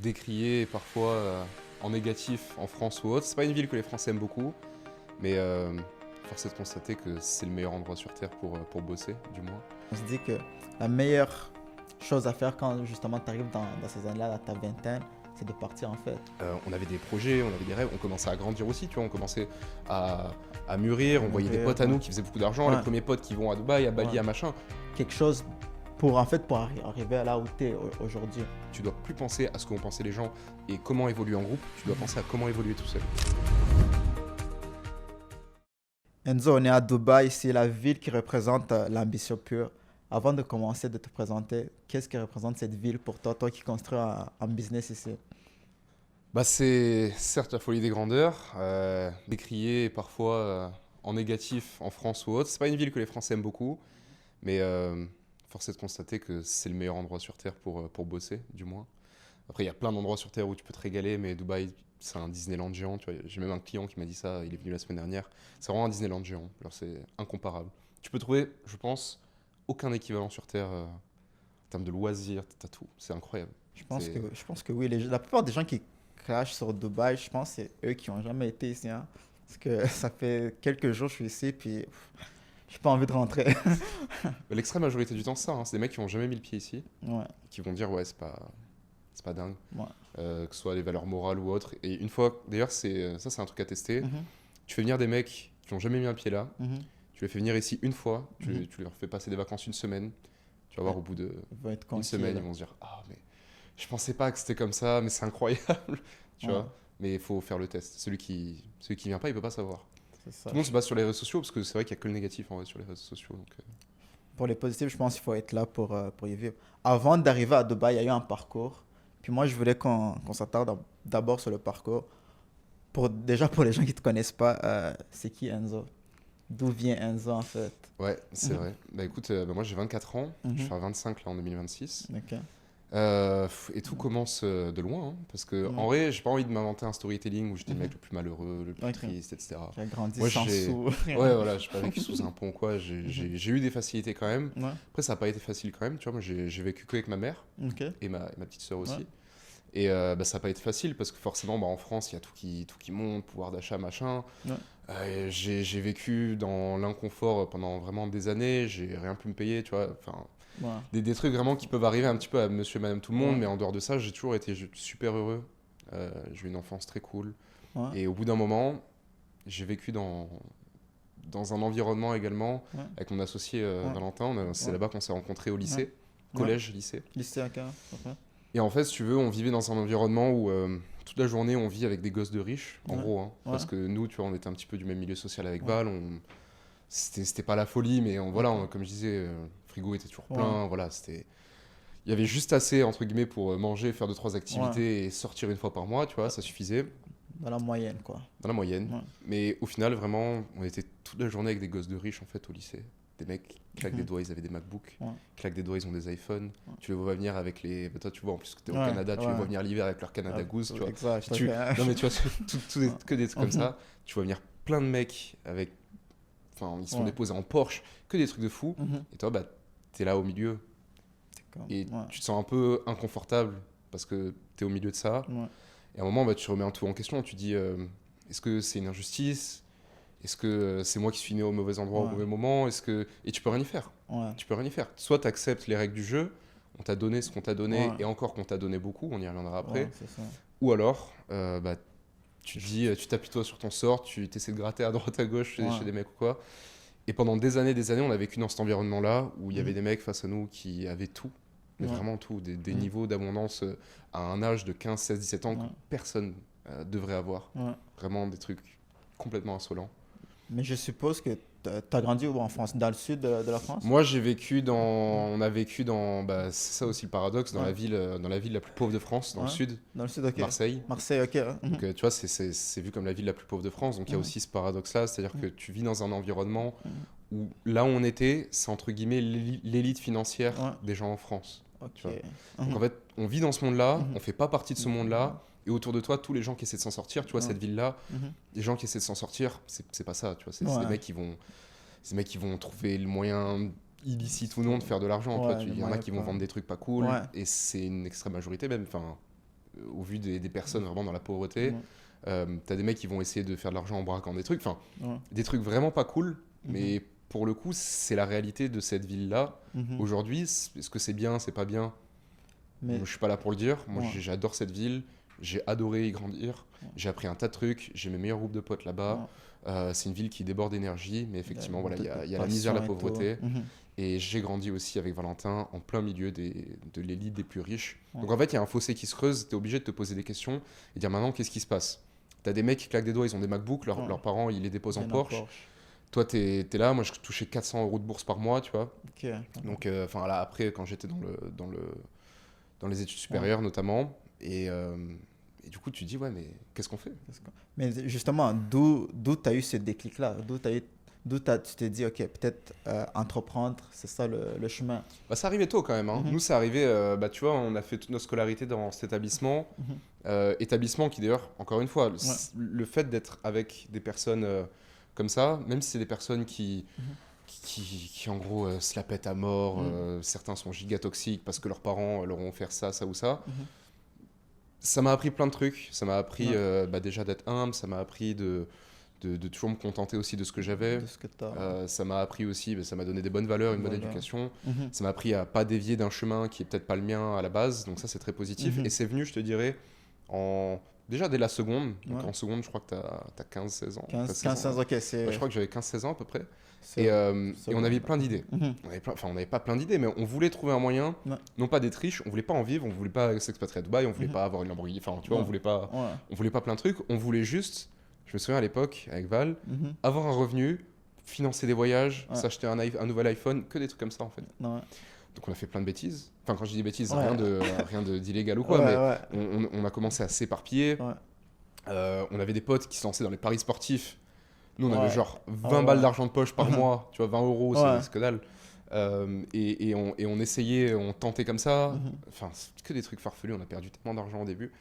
décriée parfois en négatif en France ou autre. C'est pas une ville que les Français aiment beaucoup, mais force est de constater que c'est le meilleur endroit sur Terre pour bosser, du moins. On se dit que la meilleure chose à faire quand justement tu arrives dans ces années-là, à ta vingtaine, c'est de partir en fait. On avait des projets, on avait des rêves, on commençait à grandir aussi, tu vois, on commençait à mûrir, on voyait des potes à nous qui faisaient beaucoup d'argent, les premiers potes qui vont à Dubaï, à Bali, à machin. Quelque chose pour arriver à là où tu es aujourd'hui. Tu dois plus penser à ce qu'ont pensé les gens et comment évoluer en groupe, tu dois penser à comment évoluer tout seul. Enzo, on est à Dubaï, c'est la ville qui représente l'ambition pure. Avant de commencer de te présenter, qu'est-ce que représente cette ville pour toi, toi qui construis un business ici? Bah c'est certes la folie des grandeurs, décriée parfois en négatif en France ou autre. C'est pas une ville que les Français aiment beaucoup, mais force est de constater que c'est le meilleur endroit sur Terre pour bosser, du moins. Après, il y a plein d'endroits sur Terre où tu peux te régaler, mais Dubaï, c'est un Disneyland géant. Tu vois. J'ai même un client qui m'a dit ça, il est venu la semaine dernière. C'est vraiment un Disneyland géant, genre c'est incomparable. Tu peux trouver, je pense, aucun équivalent sur Terre en termes de loisirs, t'as tout, c'est incroyable. Je pense que oui, la plupart des gens qui crachent sur Dubaï, je pense que c'est eux qui n'ont jamais été ici. Hein. Parce que ça fait quelques jours que je suis ici, puis j'ai pas envie de rentrer. L'extrême majorité du temps, c'est ça, hein. C'est des mecs qui n'ont jamais mis le pied ici, Ouais, qui vont dire ouais, c'est pas dingue, ouais. que ce soit les valeurs morales ou autres. Et une fois, d'ailleurs, c'est un truc à tester. Tu fais venir des mecs qui n'ont jamais mis un pied là, Mhm. tu les fais venir ici une fois, Mhm. tu leur fais passer des vacances une semaine, tu vas voir au bout de Ils vont être une conquis, semaine, là. ils vont se dire ah mais je pensais pas que c'était comme ça, mais c'est incroyable, tu Ouais, vois. Mais il faut faire le test. Celui qui vient pas, il peut pas savoir. c'est ça. Tout le monde se base sur les réseaux sociaux parce que c'est vrai qu'il y a que le négatif en vrai sur les réseaux sociaux. Donc, Pour les positifs, je pense qu'il faut être là pour y vivre. Avant d'arriver à Dubaï, il y a eu un parcours. Puis moi, je voulais qu'on s'attarde d'abord sur le parcours. Déjà, pour les gens qui ne te connaissent pas, c'est qui Enzo? D'où vient Enzo en fait? ouais, c'est Mhm. vrai. Bah écoute, moi j'ai 24 ans, je vais Mhm. faire 25 là en 2026. Ok. Et tout commence de loin, hein, parce que Ouais. en vrai, j'ai pas envie de m'inventer un storytelling où j'étais le Mhm. mec le plus malheureux, le plus Ok. triste, etc. Qui a grandi Moi, sans sous. ouais, voilà, j'ai pas vécu sous un pont, quoi. Mhm. J'ai eu des facilités quand même. Ouais. Après, ça a pas été facile quand même, tu vois. Moi, j'ai vécu qu'avec ma mère Ok. et ma petite sœur Ouais. aussi. Et bah, ça a pas été facile parce que forcément, bah, en France, il y a tout qui monte, pouvoir d'achat, machin. Ouais. J'ai vécu dans l'inconfort pendant vraiment des années, j'ai rien pu me payer, tu vois. Enfin, Ouais. des trucs vraiment qui peuvent arriver un petit peu à monsieur et madame tout le monde, Ouais. mais en dehors de ça, j'ai toujours été super heureux. J'ai eu une enfance très cool. Ouais. Et au bout d'un moment, j'ai vécu dans un environnement également Ouais. avec mon associé Ouais. Valentin. C'est Ouais. là-bas qu'on s'est rencontrés au lycée, Ouais. collège, lycée. Lycée, ok. Ok. Et en fait, si tu veux, on vivait dans un environnement où toute la journée, on vit avec des gosses de riches, en Ouais. gros. Hein, Ouais. parce que nous, tu vois, on était un petit peu du même milieu social avec Ouais. Val. C'était pas la folie, mais voilà, Ok. comme je disais, le frigo était toujours Ouais. plein. Voilà, il y avait juste assez, entre guillemets, pour manger, faire 2-3 Ouais. activités et sortir une fois par mois, tu vois, ça suffisait, Dans la moyenne, quoi. dans la moyenne. Ouais. Mais au final, vraiment, on était toute la journée avec des gosses de riches, en fait, au lycée. Des mecs qui claquent des doigts, ils avaient des MacBooks. Ouais. Claquent des doigts, ils ont des iPhones. Ouais. Tu les vois venir avec les... Bah, toi, tu vois, en plus que tu es au Ouais, Canada, tu les ouais. vois venir l'hiver avec leur Canada Goose, tu vois. Exact. Tu... Ok. Non, mais tu vois, que des trucs comme Mhm. ça. Tu vois venir plein de mecs avec... Enfin, ils sont Ouais. déposés en Porsche, que des trucs de fou. Mhm. Et toi, bah, t'es là au milieu. Et Ouais. tu te sens un peu inconfortable parce que tu es au milieu de ça. Ouais. Et à un moment, bah, tu remets un tout en question. Tu dis est-ce que c'est une injustice? Est-ce que c'est moi qui suis né au mauvais endroit au Ouais. mauvais moment? Et tu peux rien y faire. Ouais. Tu peux rien y faire. Soit tu acceptes les règles du jeu, on t'a donné ce qu'on t'a donné, Ouais. et encore qu'on t'a donné beaucoup, on y reviendra après. Ouais, c'est ça. Ou alors, bah, tu te dis, tu t'appuies-toi sur ton sort, tu essaies de gratter à droite à gauche Ouais. chez des mecs ou quoi. Et pendant des années, on a vécu dans cet environnement-là où il y avait des mecs face à nous qui avaient tout. Mais Ouais. vraiment tout, des Mhm. niveaux d'abondance à un âge de 15, 16, 17 ans Ouais. que personne devrait avoir. Ouais. Vraiment des trucs complètement insolents. Mais je suppose que tu as grandi où en France? Dans le sud de la France? Moi, j'ai vécu dans... On a vécu dans... Bah, c'est ça aussi le paradoxe, Ouais. dans la ville la plus pauvre de France, dans le Ouais. sud, Dans le sud, ok. Marseille. Marseille, ok. Ouais. Donc, tu vois, c'est vu comme la ville la plus pauvre de France. Donc, il y a Mhm. aussi ce paradoxe-là, c'est-à-dire que tu vis dans un environnement Mhm. où là où on était, c'est entre guillemets l'élite financière Ouais. des gens en France. Ok. Tu vois. Mhm. Donc en fait, on vit dans ce monde-là, Mhm. on fait pas partie de ce monde-là, et autour de toi, tous les gens qui essaient de s'en sortir, tu vois, Ouais. cette ville-là, Mhm. les gens qui essaient de s'en sortir, c'est pas ça, tu vois, c'est Ouais. des mecs qui vont trouver le moyen illicite ou non de faire de l'argent, tu vois, Ouais, il le y en a moyen qui vont pas. vendre des trucs pas cool, Ouais. et c'est une extrême majorité même, enfin, au vu des personnes vraiment dans la pauvreté. T'as des mecs qui vont essayer de faire de l'argent en braquant des trucs, enfin, des trucs vraiment pas cool, mais pour le coup, c'est la réalité de cette ville-là. Aujourd'hui, est-ce que c'est bien, c'est pas bien? Moi, je suis pas là pour le dire. Moi, j'adore cette ville. J'ai adoré y grandir. J'ai appris un tas de trucs. J'ai mes meilleurs groupes de potes là-bas. C'est une ville qui déborde d'énergie, mais effectivement, voilà, il y a la misère, la pauvreté. Et j'ai grandi aussi avec Valentin en plein milieu de l'élite des plus riches. Donc en fait, il y a un fossé qui se creuse. Tu es obligé de te poser des questions et dire maintenant, qu'est-ce qui se passe? Tu as des mecs qui claquent des doigts, ils ont des MacBooks, leurs parents, ils les déposent en Porsche. Toi, tu es là. Moi, je touchais 400 euros de bourse par mois, tu vois. Donc, là, après, quand j'étais dans les études supérieures notamment. Et du coup, tu te dis, ouais, mais qu'est-ce qu'on fait? Mais justement, d'où tu as eu ce déclic-là? Tu t'es dit, ok, peut-être entreprendre, c'est ça le chemin? Bah, ça arrivait tôt quand même. Hein. Nous, ça arrivait, tu vois, on a fait toute notre scolarité dans cet établissement. Établissement qui, d'ailleurs, encore une fois, le fait d'être avec des personnes comme ça, même si c'est des personnes qui en gros, se la pètent à mort, certains sont giga toxiques parce que leurs parents leur ont offert ça, ça ou ça. Ça m'a appris plein de trucs. Ça m'a appris déjà d'être humble, ça m'a appris de toujours me contenter aussi de ce que j'avais. Ça m'a appris aussi, ça m'a donné des bonnes valeurs, une bonne éducation. Ça m'a appris à pas dévier d'un chemin qui est peut-être pas le mien à la base. Donc ça, c'est très positif. Et c'est venu, je te dirais, déjà dès la seconde. Donc en seconde, je crois que tu as 15-16 ans. 15-16 ans, ok. Je crois que j'avais 15-16 ans à peu près. Et on avait plein d'idées. On n'avait pas plein d'idées, mais on voulait trouver un moyen, non pas d'être riche, on voulait pas en vivre, on voulait pas s'expatrier à Dubaï, on voulait pas avoir une Lamborghini, enfin tu vois, on voulait pas plein de trucs, on voulait juste, je me souviens à l'époque avec Val, avoir un revenu, financer des voyages, s'acheter un nouvel iPhone, que des trucs comme ça en fait. Donc on a fait plein de bêtises. Enfin quand je dis bêtises, rien d'illégal ou quoi, mais on a commencé à s'éparpiller. On avait des potes qui se lançaient dans les paris sportifs. Nous, on avait genre 20 balles d'argent de poche par mois, tu vois, 20 euros, c'est que dalle. Et on essayait, on tentait comme ça. Enfin, c'est que des trucs farfelus, on a perdu tellement d'argent au début.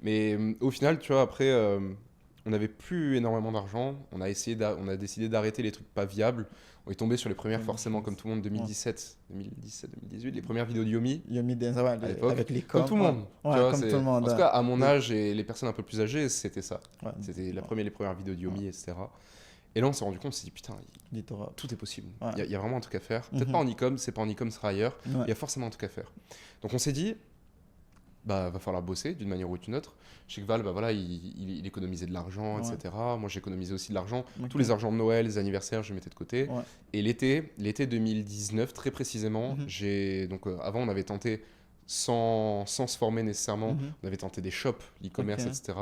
Mais au final, tu vois, après, on n'avait plus énormément d'argent. On a décidé d'arrêter les trucs pas viables. On est tombé sur les premières, forcément, comme tout le monde, 2017, 2018, les premières vidéos de Yomi. Yomi Denza, à l'époque. Avec les comme tout le monde. Comme tout le monde. En tout cas, à mon âge et les personnes un peu plus âgées, c'était ça. C'était les premières vidéos de Yomi, etc. Et là, on s'est rendu compte, on s'est dit, putain, tout est possible. Il y a vraiment un truc à faire. Peut-être pas en e-com, c'est pas en e-com, ce sera ailleurs. Il y a forcément un truc à faire. Donc, on s'est dit, va falloir bosser d'une manière ou d'une autre. Je sais que Val, il économisait de l'argent, etc. Moi, j'économisais aussi de l'argent. Tous les argents de Noël, les anniversaires, je mettais de côté. Et l'été 2019, très précisément, avant, on avait tenté, sans se former nécessairement, on avait tenté des shops, l'e-commerce, etc.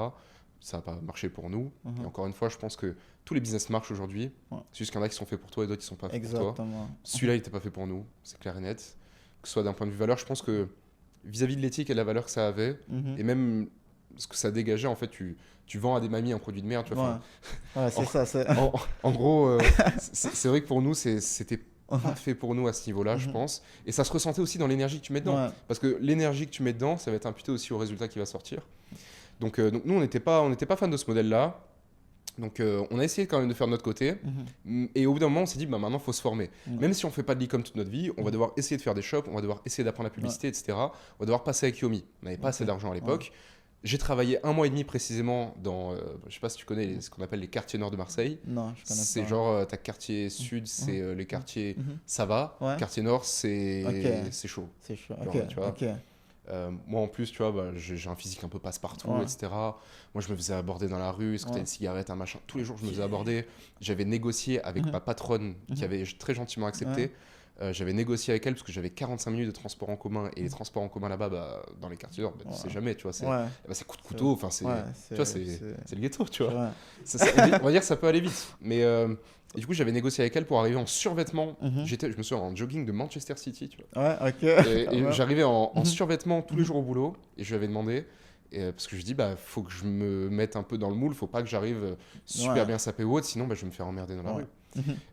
Ça n'a pas marché pour nous. Et encore une fois, je pense que tous les business marchent aujourd'hui. C'est juste qu'il y en a qui sont faits pour toi et d'autres qui ne sont pas faits pour toi. Celui-là, il n'était pas fait pour nous, c'est clair et net. Que ce soit d'un point de vue valeur, je pense que vis-à-vis de l'éthique et de la valeur que ça avait, et même ce que ça dégageait, en fait, tu vends à des mamies un produit de merde. Tu vois, en gros, c'est vrai que pour nous, c'était pas fait pour nous à ce niveau-là, je pense. Et ça se ressentait aussi dans l'énergie que tu mets dedans. Parce que l'énergie que tu mets dedans, ça va être imputé aussi au résultat qui va sortir. Donc nous, on n'était pas fans de ce modèle-là. Donc on a essayé quand même de faire de notre côté. Et au bout d'un moment, on s'est dit, maintenant, il faut se former. Même si on ne fait pas de l'e-com toute notre vie, on va devoir essayer de faire des shops, on va devoir essayer d'apprendre la publicité, etc. On va devoir passer avec Yomi. On n'avait pas assez d'argent à l'époque. J'ai travaillé 1 mois et demi précisément dans, je ne sais pas si tu connais ce qu'on appelle les quartiers nord de Marseille. Non, je connais pas. C'est genre, ta quartier sud, c'est les quartiers, ça va. Quartier nord, c'est chaud. C'est chaud, genre, tu vois. Moi en plus, tu vois, j'ai un physique un peu passe-partout, etc. Moi, je me faisais aborder dans la rue, est-ce que t'as une cigarette, un machin. Tous les jours, je me faisais aborder. J'avais négocié avec ma patronne, qui avait très gentiment accepté. J'avais négocié avec elle parce que j'avais 45 minutes de transport en commun. Et les transports en commun là-bas, dans les quartiers nord, tu sais jamais, tu vois. C'est coup de couteau, enfin, c'est le ghetto, tu vois. On va dire que ça peut aller vite. Mais et du coup, j'avais négocié avec elle pour arriver en survêtement. Je me souviens en jogging de Manchester City, tu vois. Et j'arrivais en survêtement tous les jours au boulot. Et je lui avais demandé, parce que je dis, faut que je me mette un peu dans le moule. Faut pas que j'arrive super bien sapé ou autre, sinon je vais me faire emmerder dans la rue.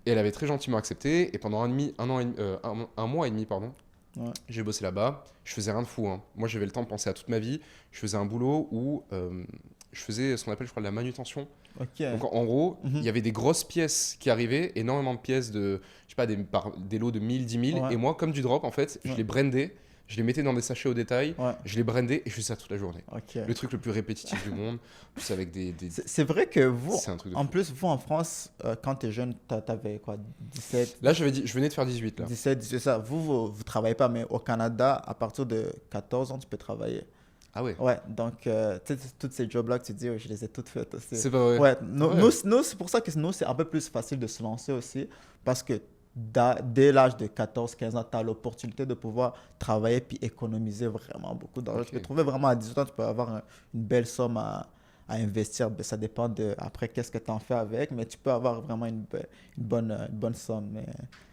Et elle avait très gentiment accepté. Et pendant un mois et demi, j'ai bossé là-bas. Je faisais rien de fou. Moi, j'avais le temps de penser à toute ma vie. Je faisais un boulot où je faisais ce qu'on appelle, je crois, de la manutention. Donc en gros, il y avait des grosses pièces qui arrivaient, énormément de pièces de, je sais pas, des lots de 1000, 10 000. Et moi, comme du drop, en fait, je les brandais. je les mettais dans des sachets au détail, Ouais. je les brandais et je faisais ça toute la journée. Ok. Le truc le plus répétitif du monde, plus avec des... C'est vrai que vous, C'est un truc de en fou. plus, vous en France, quand tu es jeune, t'avais quoi, 17, Là, je venais de faire 18 là. 17, 18, ça. Vous travaillez pas, mais au Canada, à partir de 14 ans, tu peux travailler. Ah ouais. Ouais, donc, tu sais, toutes ces jobs-là que tu dis, je les ai toutes faites aussi. C'est pas vrai. Ouais, Ouais. c'est pour ça que nous, c'est un peu plus facile de se lancer aussi, parce que dès l'âge de 14-15 ans, tu as l'opportunité de pouvoir travailler puis économiser vraiment beaucoup d'argent. Ok. Tu peux trouver vraiment à 18 ans, tu peux avoir une belle somme à investir. Ben, ça dépend de après qu'est-ce que tu en fais avec, mais tu peux avoir vraiment une bonne somme. Mais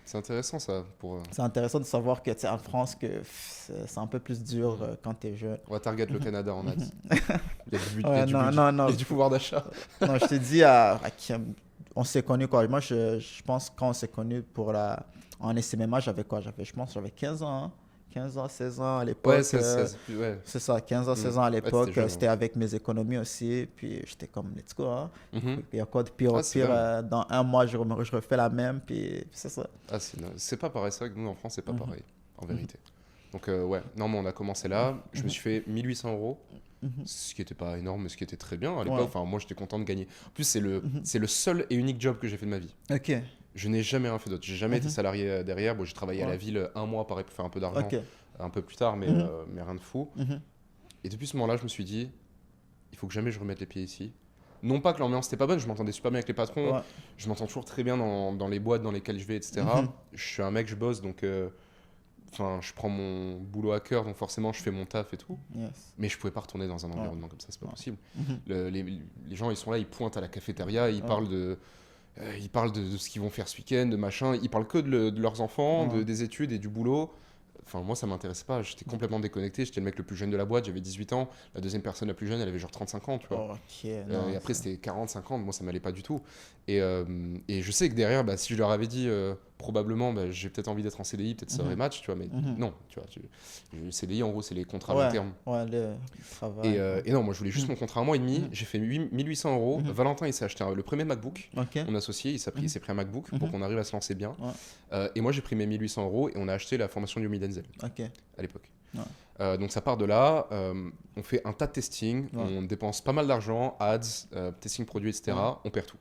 C'est intéressant ça. c'est intéressant de savoir que tu sais, en France, que c'est un peu plus dur quand tu es jeune. On va target le Canada en ads. Il y a du, il y a Ouais, du non, budget, non, non. il y a du pouvoir d'achat. Non, je te dis, on s'est connus quoi. Moi, je pense quand on s'est connus en SMMA, j'avais quoi? Je pense que j'avais 15 ans. Hein. 15 ans, 16 ans à l'époque. Ouais, ouais. C'est ça, 15 ans, 16 ans à Ouais, l'époque. t'étais jeune, C'était avec mes économies aussi. Puis j'étais comme, let's go. Hein. Mhm. Il y a quoi de pire au Ah, c'est pire? bien. Dans un mois, je refais la même. Puis c'est ça. Ah, c'est pas pareil. C'est vrai que nous en France, c'est pas Mhm. pareil, en vérité. Donc, ouais, non, mais on a commencé là. Je me suis fait 1800 euros, Mhm. ce qui était pas énorme, mais ce qui était très bien à l'époque. Ouais. Enfin, moi, j'étais content de gagner. En plus, Mhm. c'est le seul et unique job que j'ai fait de ma vie. Ok. Je n'ai jamais rien fait d'autre. J'ai jamais été Mhm. salarié derrière. Bon, j'ai travaillé à la Ouais. ville un mois, pareil, pour faire un peu d'argent Ok. un peu plus tard, Mhm. mais rien de fou. Mhm. Et depuis ce moment-là, je me suis dit, il faut que jamais je remette les pieds ici. Non pas que l'ambiance n'était pas bonne, je m'entendais super bien avec les patrons, Ouais. je m'entends toujours très bien dans les boîtes dans lesquelles je vais, etc. Mhm. Je suis un mec, je bosse, donc enfin, je prends mon boulot à cœur, donc forcément je fais mon taf et tout. Yes. Mais je pouvais pas retourner dans un environnement comme ça, c'est pas Ouais. possible. Mhm. Les gens, ils sont là, ils pointent à la cafétéria, ils Ouais. parlent ils parlent de ce qu'ils vont faire ce week-end, de machin, ils parlent que de leurs enfants, Ouais. des études et du boulot. Enfin, moi, ça m'intéressait pas, j'étais complètement déconnecté, j'étais le mec le plus jeune de la boîte, j'avais 18 ans, la deuxième personne la plus jeune, elle avait genre 35 ans, tu vois. Ok. Non, Et après, ça- c'était 40, 50, moi, ça m'allait pas du tout. Et je sais que derrière, bah, si je leur avais dit, probablement, bah, j'ai peut-être envie d'être en CDI, peut-être ça aurait Mhm. match, tu vois, mais Mhm. non, tu vois, le CDI, en gros, c'est les contrats à Ouais. long terme. Ouais, le travail. Et non, moi, je voulais juste Mhm. mon contrat un mois et demi, Mhm. j'ai fait 1800 euros. Mhm. Valentin, il s'est acheté le premier MacBook. Ok. Mon associé, il s'est pris un MacBook pour Mhm. qu'on arrive à se lancer bien. Ouais. Et moi, j'ai pris mes 1800 euros et on a acheté la formation Yomi Denzel Ok. à l'époque. Ouais. Donc ça part de là, on fait un tas de testing, Ouais. on dépense pas mal d'argent, ads, testing produit, etc. Ouais. On perd tout.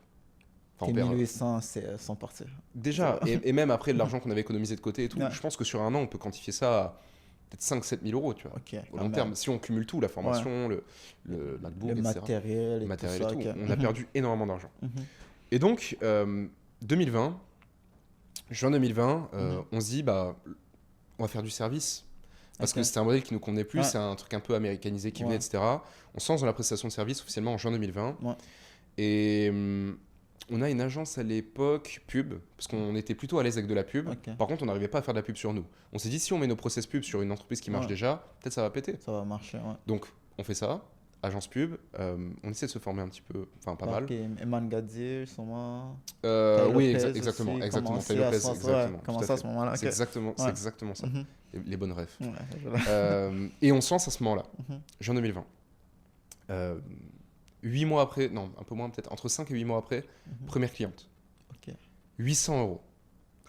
Enfin, Tes on perd, 1800, sont partis. déjà, Ça va. et même après l'argent qu'on avait économisé de côté et tout, Ouais. je pense que sur un an, on peut quantifier ça à peut-être 5-7 000 euros, tu vois, Ok. au quand long même. terme. Si on cumule tout, la formation, le MacBook, Le etc. matériel et Le matériel tout et ça. tout, ok. on a Mhm. perdu énormément d'argent. Mhm. Et donc, 2020, juin 2020, Mhm. on se dit, bah, on va faire du service. Parce Ok. que c'était un modèle qui nous convenait plus, Ouais. c'est un truc un peu américanisé qui venait, Ouais. etc. On se lance dans la prestation de service officiellement en juin 2020. Ouais. Et on a une agence à l'époque pub, parce qu'on était plutôt à l'aise avec de la pub. Ok. Par contre, on n'arrivait pas à faire de la pub sur nous. On s'est dit, si on met nos process pub sur une entreprise qui marche Ouais. déjà, peut-être ça va péter. Ça va marcher. Ouais. Donc, on fait ça, agence pub. On essaie de se former un petit peu, enfin pas mal. Eman Gadir, sûrement. Oui, Lopez exactement, aussi, exactement. commencer Taylor à Lopez, ce- ouais, exactement. tout commencer à à fait. ce moment-là. C'est ok. exactement, c'est Ouais. exactement ça. Mhm. Les bonnes refs. Ouais, je- Et on se lance à ce moment-là, Mhm. juin 2020. 8 mois après, non, un peu moins peut-être, entre 5 et 8 mois après, Mhm. première cliente. Ok. 800 euros.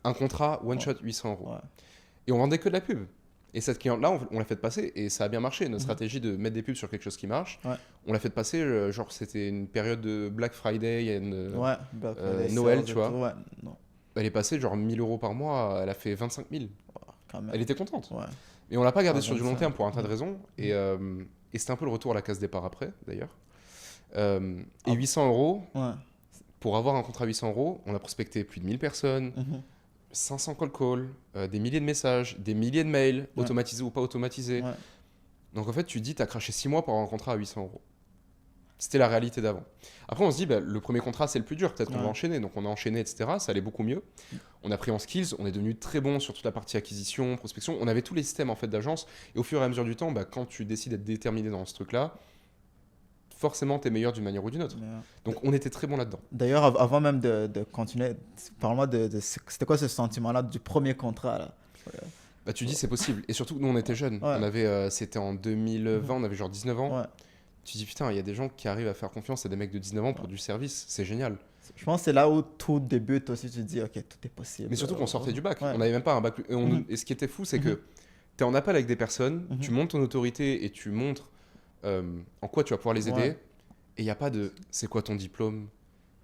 Un contrat one Ouais. shot 800 euros. Ouais. Et on vendait que de la pub. Et cette cliente-là, on l'a fait passer et ça a bien marché. Notre Mhm. stratégie de mettre des pubs sur quelque chose qui marche, Ouais. on l'a fait passer, genre c'était une période de Black Friday, Ouais. Black Friday Noël, sales tu et vois. tout, Ouais. Non. elle est passée genre 1000 euros par mois, elle a fait 25 000. Quand même. Elle était contente. Ouais. Et on l'a pas gardé Ah, sur du long 25. terme pour un tas de raisons. Et c'était un peu le retour à la case départ après, d'ailleurs. Et Ah. 800 euros, Ouais. pour avoir un contrat à 800 euros, on a prospecté plus de 1000 personnes, Mhm. 500 call calls, des milliers de messages, des milliers de mails, Ouais. automatisés ou pas automatisés. Ouais. Donc en fait, tu te dis, tu as craché 6 mois pour avoir un contrat à 800 euros. C'était la réalité d'avant. Après, on se dit, bah, le premier contrat, c'est le plus dur, peut-être qu'on Ouais. va enchaîner. Donc on a enchaîné, etc. Ça allait beaucoup mieux. On a pris en skills, on est devenu très bon sur toute la partie acquisition, prospection. On avait tous les systèmes en fait d'agence. Et au fur et à mesure du temps, bah, quand tu décides d'être déterminé dans ce truc-là, forcément, tu es meilleur d'une manière ou d'une autre. Mais, Donc on était très bon là-dedans. D'ailleurs, avant même de continuer, parle-moi c'était quoi ce sentiment-là du premier contrat là? Bah, tu dis, c'est possible. Et surtout, nous, on était jeunes. Ouais. On avait, c'était en 2020, on avait genre 19 ans. Ouais. Tu dis, putain, il y a des gens qui arrivent à faire confiance à des mecs de 19 ans pour du service. C'est génial. Je pense que c'est là où tout débute aussi. Tu te dis, ok, tout est possible. Mais surtout qu'on sortait du bac. Ouais. On n'avait même pas un bac. Et, Mhm. et ce qui était fou, c'est Mhm. que tu es en appel avec des personnes, tu montres ton autorité et tu montres en quoi tu vas pouvoir les aider. Ouais. Et il n'y a pas de c'est quoi ton diplôme,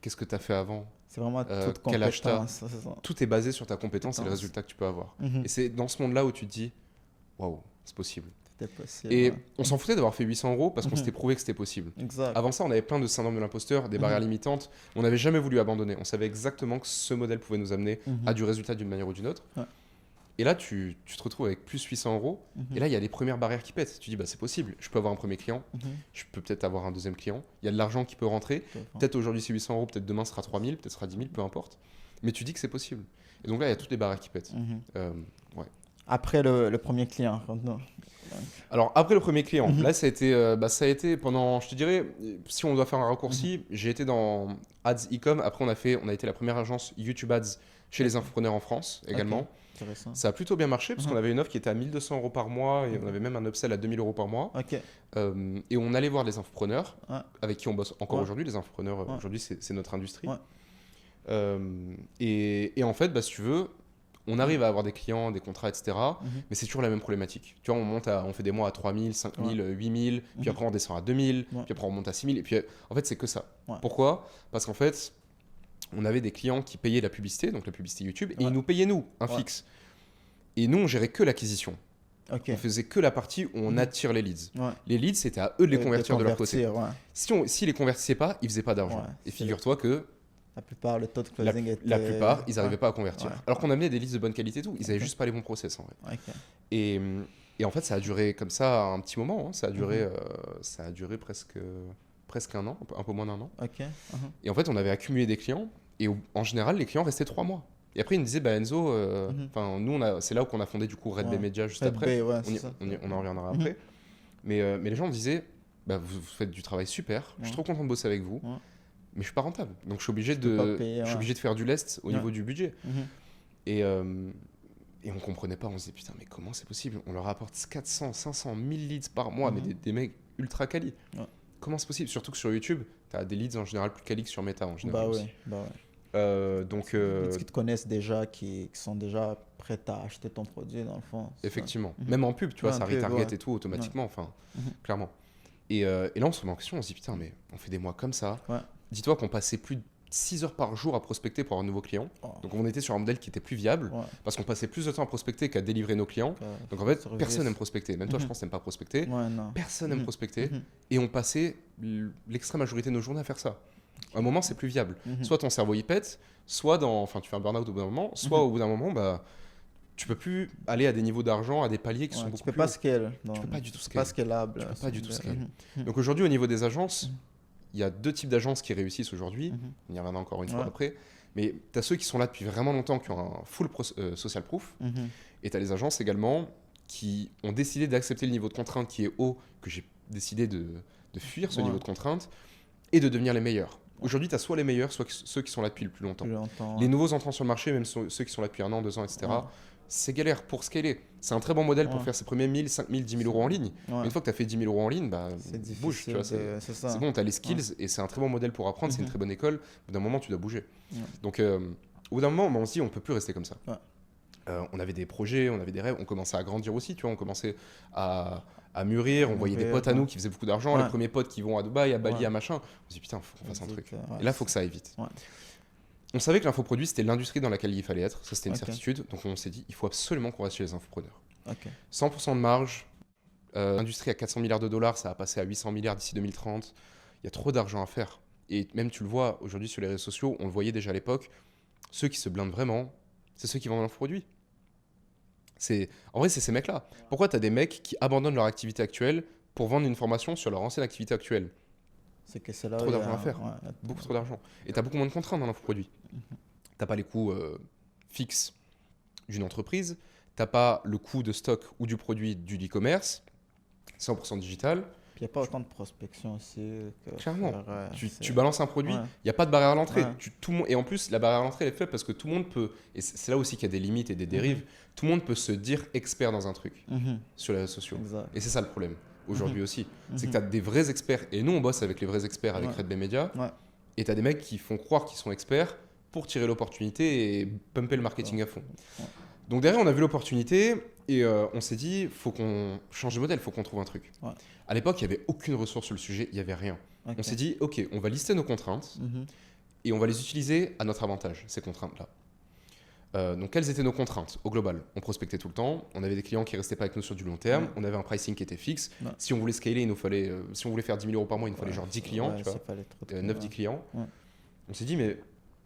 qu'est-ce que tu as fait avant, C'est vraiment toute quel âge t'as. compétence. C'est ça. Tout est basé sur ta compétence et le Compétence. résultat que tu peux avoir. Mhm. Et c'est dans ce monde-là où tu te dis waouh, c'est possible. C'était possible. Et ouais. on s'en foutait d'avoir fait 800 € parce qu'on Mhm. s'était prouvé que c'était possible. Exact. Avant ça, on avait plein de syndrome de l'imposteur, des barrières limitantes. On n'avait jamais voulu abandonner. On savait exactement que ce modèle pouvait nous amener Mhm. à du résultat d'une manière ou d'une autre. Ouais. Et là, tu te retrouves avec plus 800 €. Mhm. Et là, il y a les premières barrières qui pètent. Tu dis, bah, c'est possible. Je peux avoir un premier client. Mhm. Je peux peut-être avoir un deuxième client. Il y a de l'argent qui peut rentrer. Tout à fait. Peut-être aujourd'hui, c'est 800 €. Peut-être demain, ce sera 3000. Peut-être ce sera 10 000. Peu importe. Mais tu dis que c'est possible. Et donc là, il y a toutes les barrières qui pètent. Mhm. Ouais. Après le premier client. Non. Alors, après le premier client, Mhm. là, ça a été pendant, je te dirais, si on doit faire un raccourci, j'ai été dans Ads e-com. Après, on a été la première agence YouTube Ads chez les infopreneurs en France également. Ok. Intéressant. Ça a plutôt bien marché parce Mhm. qu'on avait une offre qui était à 1 200 € par mois et on avait même un upsell à 2 000 € par mois. Ok. Et on allait voir les infopreneurs Ouais. avec qui on bosse encore Ouais. aujourd'hui. Les infopreneurs, Ouais. aujourd'hui, c'est notre industrie. Ouais. Et en fait, bah, si tu veux, on arrive à avoir des clients, des contrats, etc. Mhm. Mais c'est toujours la même problématique. Tu vois, on fait des mois à 3 000, 5 000, 8 000, puis Mhm. après on descend à 2 000, Ouais. puis après on monte à 6 000. Et puis en fait, c'est que ça. Ouais. Pourquoi ? Parce qu'en fait, on avait des clients qui payaient la publicité, donc la publicité YouTube, et Ouais. ils nous payaient nous, un Ouais. fixe. Et nous, on gérait que l'acquisition. Ok. On faisait que la partie où on Mhm. attire les leads. Ouais. Les leads, c'était à eux de les convertir de leur côté. Ouais. S'ils les convertissaient pas, ils faisaient pas d'argent. Ouais, Et c'est figure-toi que La plupart, le taux de la, closing était... la plupart, ils n'arrivaient pas à convertir. Ouais. Alors qu'on amenait des leads de bonne qualité et tout. Ils n'avaient Ok. juste pas les bons process en vrai. Ok. Et en fait, ça a duré comme ça un petit moment. Hein. Ça a duré, Mhm. presque un an, un peu moins d'un an. Ok. Mhm. Et en fait, on avait accumulé des clients. Et en général, les clients restaient 3 mois. Et après, ils nous disaient, bah, Enzo, Mhm. nous, c'est là où on a fondé du coup Red Bay Ouais. Media juste Red après. Bay, ouais, On, c'est ça. on en reviendra Mhm. après. Mais les gens me disaient, bah, vous faites du travail super. Je suis Ouais. trop content de bosser avec vous. Ouais. Mais je suis pas rentable. Donc, je suis obligé, peux pas payer, je suis ouais. obligé de faire du lest au Ouais. niveau du budget. Mhm. Et on comprenait pas, on se disait putain, mais comment c'est possible ? On leur apporte 400, 500, 1000 leads par mois, mais des mecs ultra quali. Ouais. Comment c'est possible ? Surtout que sur YouTube, tu as des leads en général plus quali que sur Meta en général. Bah aussi. oui. Bah ouais. Donc, Leads qui te connaissent déjà, qui sont déjà prêts à acheter ton produit dans le fond. c'est ça. effectivement, Mhm. même en pub, tu vois, Ouais, ça en pub, retarget ouais. et tout automatiquement, enfin, Mhm. clairement. Et là, on se remet en question, on se dit putain, mais on fait des mois comme ça. Ouais. Dis-toi qu'on passait plus de 6 heures par jour à prospecter pour avoir un nouveau client. Oh. Donc, on était sur un modèle qui était plus viable Ouais. parce qu'on passait plus de temps à prospecter qu'à délivrer nos clients. Donc, en fait, Service. personne n'aime prospecter. Même toi, je Mhm. pense, t'aimes pas prospecter. Ouais, non. Personne n'aime Mhm. prospecter. Mhm. Et on passait l'extrême majorité de nos journées à faire ça. À un moment, c'est plus viable. Mhm. Soit ton cerveau y pète, soit tu fais un burn-out au bout d'un moment, soit Mhm. au bout d'un moment, bah, tu peux plus aller à des niveaux d'argent, à des paliers qui sont Ouais, beaucoup tu peux plus pas hauts. scale. Tu peux pas du tout C'est scale. pas scalable. Tu peux pas du tout scale. Mhm. Donc aujourd'hui, au niveau des agences, il y a 2 types d'agences qui réussissent aujourd'hui. Mhm. On y reviendra encore une fois Ouais. après. Mais tu as ceux qui sont là depuis vraiment longtemps, qui ont un full social proof. Mhm. Et tu as les agences également qui ont décidé d'accepter le niveau de contrainte qui est haut, que j'ai décidé de fuir ce Ouais. niveau de contrainte, et de devenir les meilleurs. Aujourd'hui, tu as soit les meilleurs, soit ceux qui sont là depuis le plus longtemps. Plus longtemps. Les nouveaux entrants sur le marché, même ceux qui sont là depuis 1 an, 2 ans, etc., Ouais. c'est galère pour scaler. C'est un très bon modèle pour Ouais. faire ses premiers 1000, 5000, 10 000 euros en ligne. Ouais. Mais une fois que tu as fait 10 000 euros en ligne, bah, C'est difficile. bouge. Tu vois, C'est ça. c'est bon, tu as les skills et c'est un très bon modèle pour apprendre. C'est une Mhm. très bonne école. Au bout d'un moment, tu dois bouger. Ouais. Donc, au bout d'un moment, on se dit, on peut plus rester comme ça. Ouais. On avait des projets, on avait des rêves, on commençait à grandir aussi. Tu vois, on commençait à mûrir. On voyait des Mûrir, potes à nous ouais. qui faisaient beaucoup d'argent, Ouais. les premiers potes qui vont à Dubaï, à Bali, Ouais. à machin. On se dit, putain, faut qu'on fasse un truc. Ouais, Et là, il faut que ça aille vite. Ouais. On savait que l'infoproduit, c'était l'industrie dans laquelle il fallait être. Ça, c'était une Ok. certitude. Donc, on s'est dit, il faut absolument qu'on reste chez les infopreneurs. Ok. 100% de marge. L'industrie à 400 milliards de dollars, ça va passer à 800 milliards d'ici 2030. Il y a trop d'argent à faire. Et même, tu le vois aujourd'hui sur les réseaux sociaux, on le voyait déjà à l'époque, ceux qui se blindent vraiment, c'est ceux qui vendent l'infoproduit. En vrai, c'est ces mecs-là. Pourquoi tu as des mecs qui abandonnent leur activité actuelle pour vendre une formation sur leur ancienne activité actuelle ? C'est que c'est là Trop où il y a- d'argent à faire. ouais, Beaucoup trop d'argent. Et tu as beaucoup moins de contraintes dans l'infoproduit. T'as pas les coûts fixes d'une entreprise, t'as pas le coût de stock ou du produit du e-commerce, 100% digital. Puis il n'y a pas autant de prospection aussi. Que Clairement. faire, Tu balances un produit, il Ouais. n'y a pas de barrière à l'entrée. Ouais. Tout le monde, et en plus, la barrière à l'entrée, elle est faite parce que tout le monde peut, et c'est là aussi qu'il y a des limites et des dérives, tout le monde peut se dire expert dans un truc Mhm. sur les réseaux sociaux. Exact. Et c'est ça le problème aujourd'hui aussi. C'est que Mhm. tu as des vrais experts, et nous on bosse avec les vrais experts avec Ouais. Red Bay Media, Ouais. et tu as des mecs qui font croire qu'ils sont experts pour tirer l'opportunité et pumper le marketing à fond. Ouais. Donc derrière, on a vu l'opportunité et on s'est dit, faut qu'on change de modèle, faut qu'on trouve un truc. Ouais. À l'époque, il n'y avait aucune ressource sur le sujet, il n'y avait rien. Ok. On s'est dit, ok, on va lister nos contraintes Mhm. et on va les utiliser à notre avantage, ces contraintes-là. Donc quelles étaient nos contraintes au global? On prospectait tout le temps, on avait des clients qui restaient pas avec nous sur du long terme, on avait un pricing qui était fixe. Ouais. Si on voulait scaler, il nous fallait, si on voulait faire 10 000 euros par mois, il nous fallait genre 10 clients, Ouais, tu vois, ça fallait trop de 9-10 clients. Ouais. On s'est dit, mais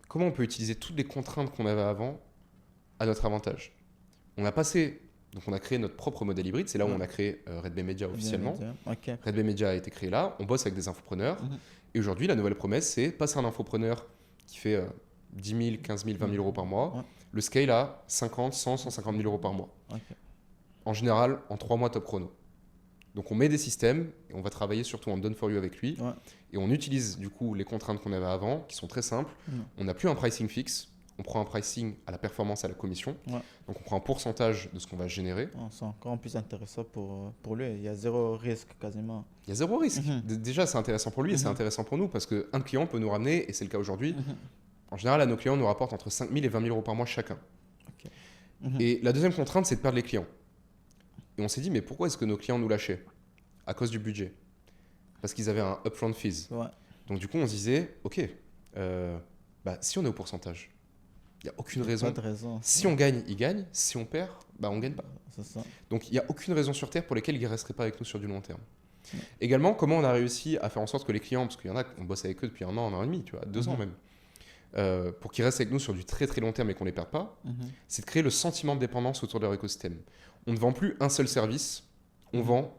comment on peut utiliser toutes les contraintes qu'on avait avant à notre avantage? On a passé, donc on a créé notre propre modèle hybride, c'est là où Ouais. on a créé Red Bay Media officiellement. Ok. Red Bay Media a été créé là, on bosse avec des infopreneurs. Mhm. Et aujourd'hui, la nouvelle promesse, c'est passer un infopreneur qui fait 10 000, 15 000, 20 000 euros par mois. Ouais. Le scale à 50, 100, 150 000 euros par mois. Ok. En général, en 3 mois top chrono. Donc on met des systèmes et on va travailler surtout en done for you avec lui. Ouais. Et on utilise du coup les contraintes qu'on avait avant, qui sont très simples. Mhm. On n'a plus un pricing fixe. On prend un pricing à la performance, à la commission. Ouais. Donc on prend un pourcentage de ce qu'on va générer. C'est encore plus intéressant pour lui. Il y a zéro risque quasiment. Il y a zéro risque. Mhm. Déjà, c'est intéressant pour lui et c'est Mhm. intéressant pour nous parce qu'un client peut nous ramener, et c'est le cas aujourd'hui, Mhm. en général, là, nos clients nous rapportent entre 5 000 et 20 000 euros par mois chacun. Mhm. Et la deuxième contrainte, c'est de perdre les clients. Et on s'est dit, mais pourquoi est-ce que nos clients nous lâchaient? À cause du budget. Parce qu'ils avaient un upfront fees. Ouais. Donc du coup, on se disait, ok, si on est au pourcentage, il n'y a aucune raison. Pas de raison. Si on gagne, il gagne. Si on perd, on gagne pas. C'est ça. Donc il n'y a aucune raison sur Terre pour laquelle ils ne resteraient pas avec nous sur du long terme. Ouais. Également, comment on a réussi à faire en sorte que les clients, parce qu'il y en a, on bosse avec eux depuis un an et demi, tu vois, 2 ans Mhm. même, pour qu'ils restent avec nous sur du très très long terme et qu'on ne les perde pas, Mhm. c'est de créer le sentiment de dépendance autour de leur écosystème. On ne vend plus un seul service, on vend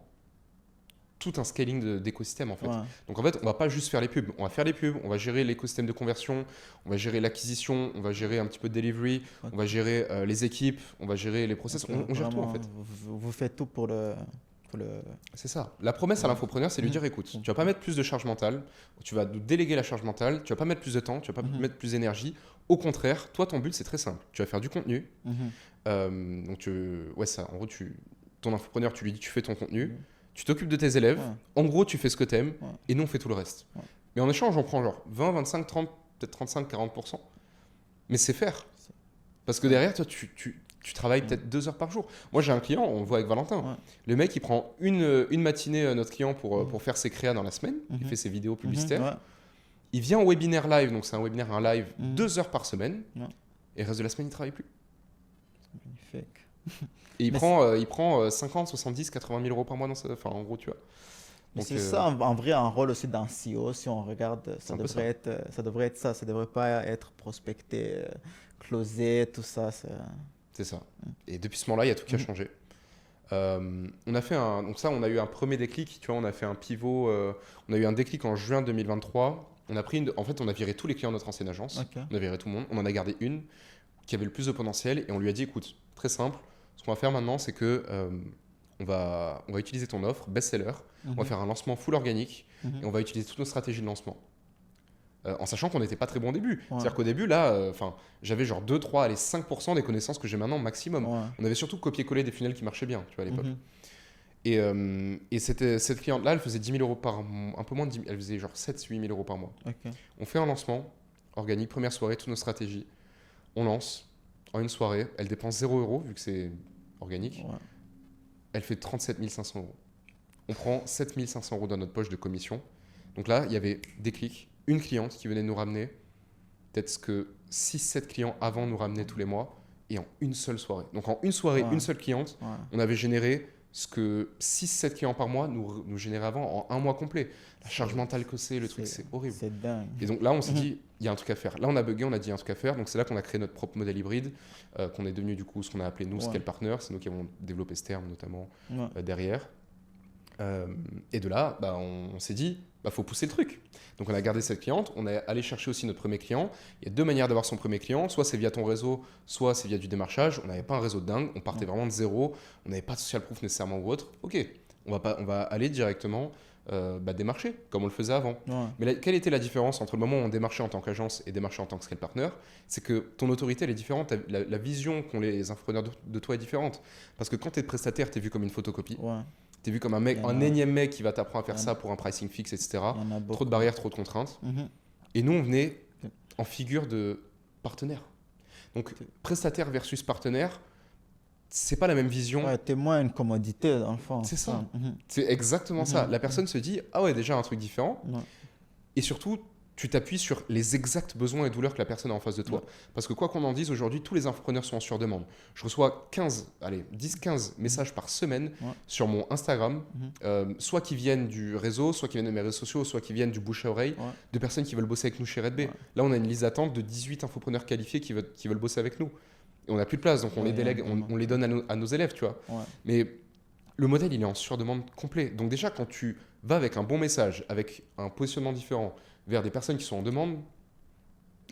tout un scaling d'écosystème en fait. Ouais. Donc en fait, on va pas juste faire les pubs, on va faire les pubs, on va gérer l'écosystème de conversion, on va gérer l'acquisition, on va gérer un petit peu de delivery, Ok. on va gérer les équipes, on va gérer les process, Ok, on gère tout en vraiment, fait. Vous faites tout pour le. C'est ça. La promesse à l'infopreneur, c'est de lui dire, écoute, tu vas pas mettre plus de charge mentale, tu vas nous déléguer la charge mentale, tu vas pas mettre plus de temps, tu vas pas mettre plus d'énergie. Au contraire, toi, ton but, c'est très simple. Tu vas faire du contenu. Mhm. Donc, en gros, ton infopreneur, tu lui dis, tu fais ton contenu, Mhm. tu t'occupes de tes élèves. Ouais. En gros, tu fais ce que t'aimes Ouais. et nous, on fait tout le reste. Ouais. Mais en échange, on prend genre 20, 25, 30, peut-être 35, 40%. Mais c'est faire. Parce que derrière, toi, tu travailles peut-être 2 heures par jour. Moi, j'ai un client, on le voit avec Valentin. Ouais. Le mec, il prend une matinée, notre client, pour faire ses créas dans la semaine. Il fait ses vidéos publicitaires. Ouais. Il vient au webinaire live, donc c'est un webinaire, un live, Mhm. 2 heures par semaine. Ouais. Et le reste de la semaine, il travaille plus. Magnifique. Et il Mais prend 50, 70, 80 000 euros par mois enfin, en gros, tu vois. Mais Donc, c'est ça, en vrai, un rôle aussi d'un CEO, si on regarde, ça un peu devrait être ça. Ça devrait pas être prospecté, closé, tout ça. c'est ça. Et depuis ce moment-là, il y a tout qui a changé. On a fait donc ça, on a eu un premier déclic, tu vois, on a fait un pivot, on a eu un déclic en juin 2023. On a en fait, on a viré tous les clients de notre ancienne agence. Ok. On a viré tout le monde. On en a gardé une qui avait le plus de potentiel et on lui a dit, écoute, très simple, ce qu'on va faire maintenant, c'est que on va utiliser ton offre, best-seller, on va faire un lancement full organique et on va utiliser toutes nos stratégies de lancement. En sachant qu'on n'était pas très bon au début. Ouais. C'est-à-dire qu'au début, là, j'avais genre 2, 3, allez, 5% des connaissances que j'ai maintenant maximum. Ouais. On avait surtout copié-collé des funnels qui marchaient bien, tu vois, à l'époque. Mhm. Et cette cliente-là, elle faisait 10 000 euros par mois, un peu moins de 10 000, elle faisait genre 7-8 000 euros par mois. Ok. On fait un lancement organique, première soirée, toutes nos stratégies. On lance en une soirée, elle dépense 0 euros vu que c'est organique. Ouais. Elle fait 37 500 euros. On prend 7 500 euros dans notre poche de commission. Donc là, il y avait des clics, une cliente qui venait nous ramener, peut-être ce que 6-7 clients avant nous ramenaient tous les mois, et en une seule soirée. Donc en une soirée, Ouais. une seule cliente, Ouais. on avait généré ce que 6-7 clients par mois nous généraient avant en un mois complet. La charge mentale que c'est, le truc, c'est horrible. C'est dingue. Et donc là, on s'est dit, il y a un truc à faire. Là, on a bugué, on a dit, il y a un truc à faire. Donc c'est là qu'on a créé notre propre modèle hybride, qu'on est devenu du coup ce qu'on a appelé nous, Ouais. Scale Partner. C'est nous qui avons développé ce terme notamment Ouais. derrière. Et de là, on s'est dit, faut pousser le truc. Donc on a gardé cette cliente, on est allé chercher aussi notre premier client. Il y a 2 manières d'avoir son premier client, soit c'est via ton réseau, soit c'est via du démarchage. On n'avait pas un réseau de dingue, on partait vraiment de zéro, on n'avait pas de social proof nécessairement ou autre. Ok, on va aller directement démarcher, comme on le faisait avant. Ouais. Mais quelle était la différence entre le moment où on démarchait en tant qu'agence et démarchait en tant que scale partner? C'est que ton autorité, elle est différente, la vision qu'ont les infopreneurs de toi est différente. Parce que quand tu es prestataire, tu es vu comme une photocopie. Ouais. Tu es vu comme un mec, Il y en un a. énième mec qui va t'apprendre à faire Il y en ça pour un pricing fixe, etc. Il y en a beaucoup. Trop de barrières, trop de contraintes. Mhm. Et nous, on venait en figure de partenaire. Donc, prestataire versus partenaire, c'est pas la même vision. Ouais, t'es moins une commodité, dans le fond. C'est ça. Mhm. C'est exactement ça. La personne se dit, ah ouais, déjà un truc différent. Ouais. Et surtout, tu t'appuies sur les exacts besoins et douleurs que la personne a en face de toi. Ouais. Parce que quoi qu'on en dise, aujourd'hui, tous les infopreneurs sont en surdemande. Je reçois 10-15 messages par semaine Ouais. sur mon Instagram, Mhm. soit qui viennent du réseau, soit qui viennent de mes réseaux sociaux, soit qui viennent du bouche à oreille, Ouais. de personnes qui veulent bosser avec nous chez Red Bay. Ouais. Là, on a une liste d'attente de 18 infopreneurs qualifiés qui veulent bosser avec nous. Et on n'a plus de place, donc on Ouais, les délègue, énormément. on les donne à nos élèves, tu vois. Ouais. Mais le modèle, il est en surdemande complet. Donc déjà, quand tu vas avec un bon message, avec un positionnement différent, vers des personnes qui sont en demande,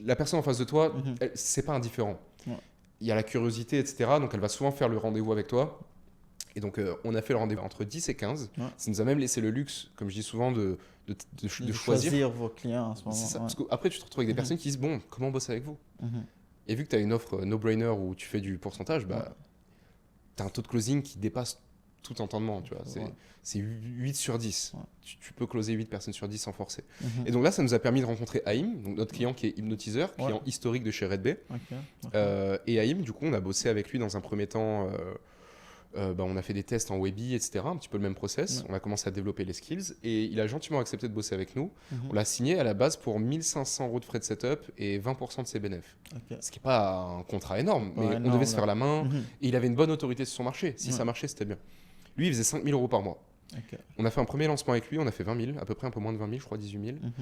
la personne en face de toi, Mhm. c'est pas indifférent. Ouais. Il y a la curiosité, etc. Donc elle va souvent faire le rendez-vous avec toi. Et donc on a fait le rendez-vous entre 10 et 15. Ouais. Ça nous a même laissé le luxe, comme je dis souvent, de De choisir. vos clients en ce moment. C'est ça. Ouais. Parce qu'après, tu te retrouves avec des Mhm. personnes qui disent, bon, comment bosser avec vous? Mhm. Et vu que tu as une offre no-brainer où tu fais du pourcentage, bah, Ouais. tu as un taux de closing qui dépasse tout entendement. Tu vois. Ouais. C'est 8 sur 10. Ouais. Tu peux closer 8 personnes sur 10 sans forcer. Mhm. Et donc là, ça nous a permis de rencontrer Haïm, donc notre client qui est hypnotiseur, Ouais. client historique de chez Red Bay. Ok. Et Haïm, du coup, on a bossé avec lui dans un premier temps. On a fait des tests en Webby, etc. Un petit peu le même process. Ouais. On a commencé à développer les skills et il a gentiment accepté de bosser avec nous. Mhm. On l'a signé à la base pour 1500 € de frais de setup et 20% de ses bénéfices. Ok. Ce qui n'est pas un contrat énorme, mais Ouais, on non, devait se là. faire la main Mhm. et il avait une bonne autorité sur son marché. Si Ouais. ça marchait, c'était bien. Lui, il faisait 5000 € par mois. Ok. On a fait un premier lancement avec lui, on a fait 20 000, à peu près un peu moins de 20 000, je crois 18 000. Mhm.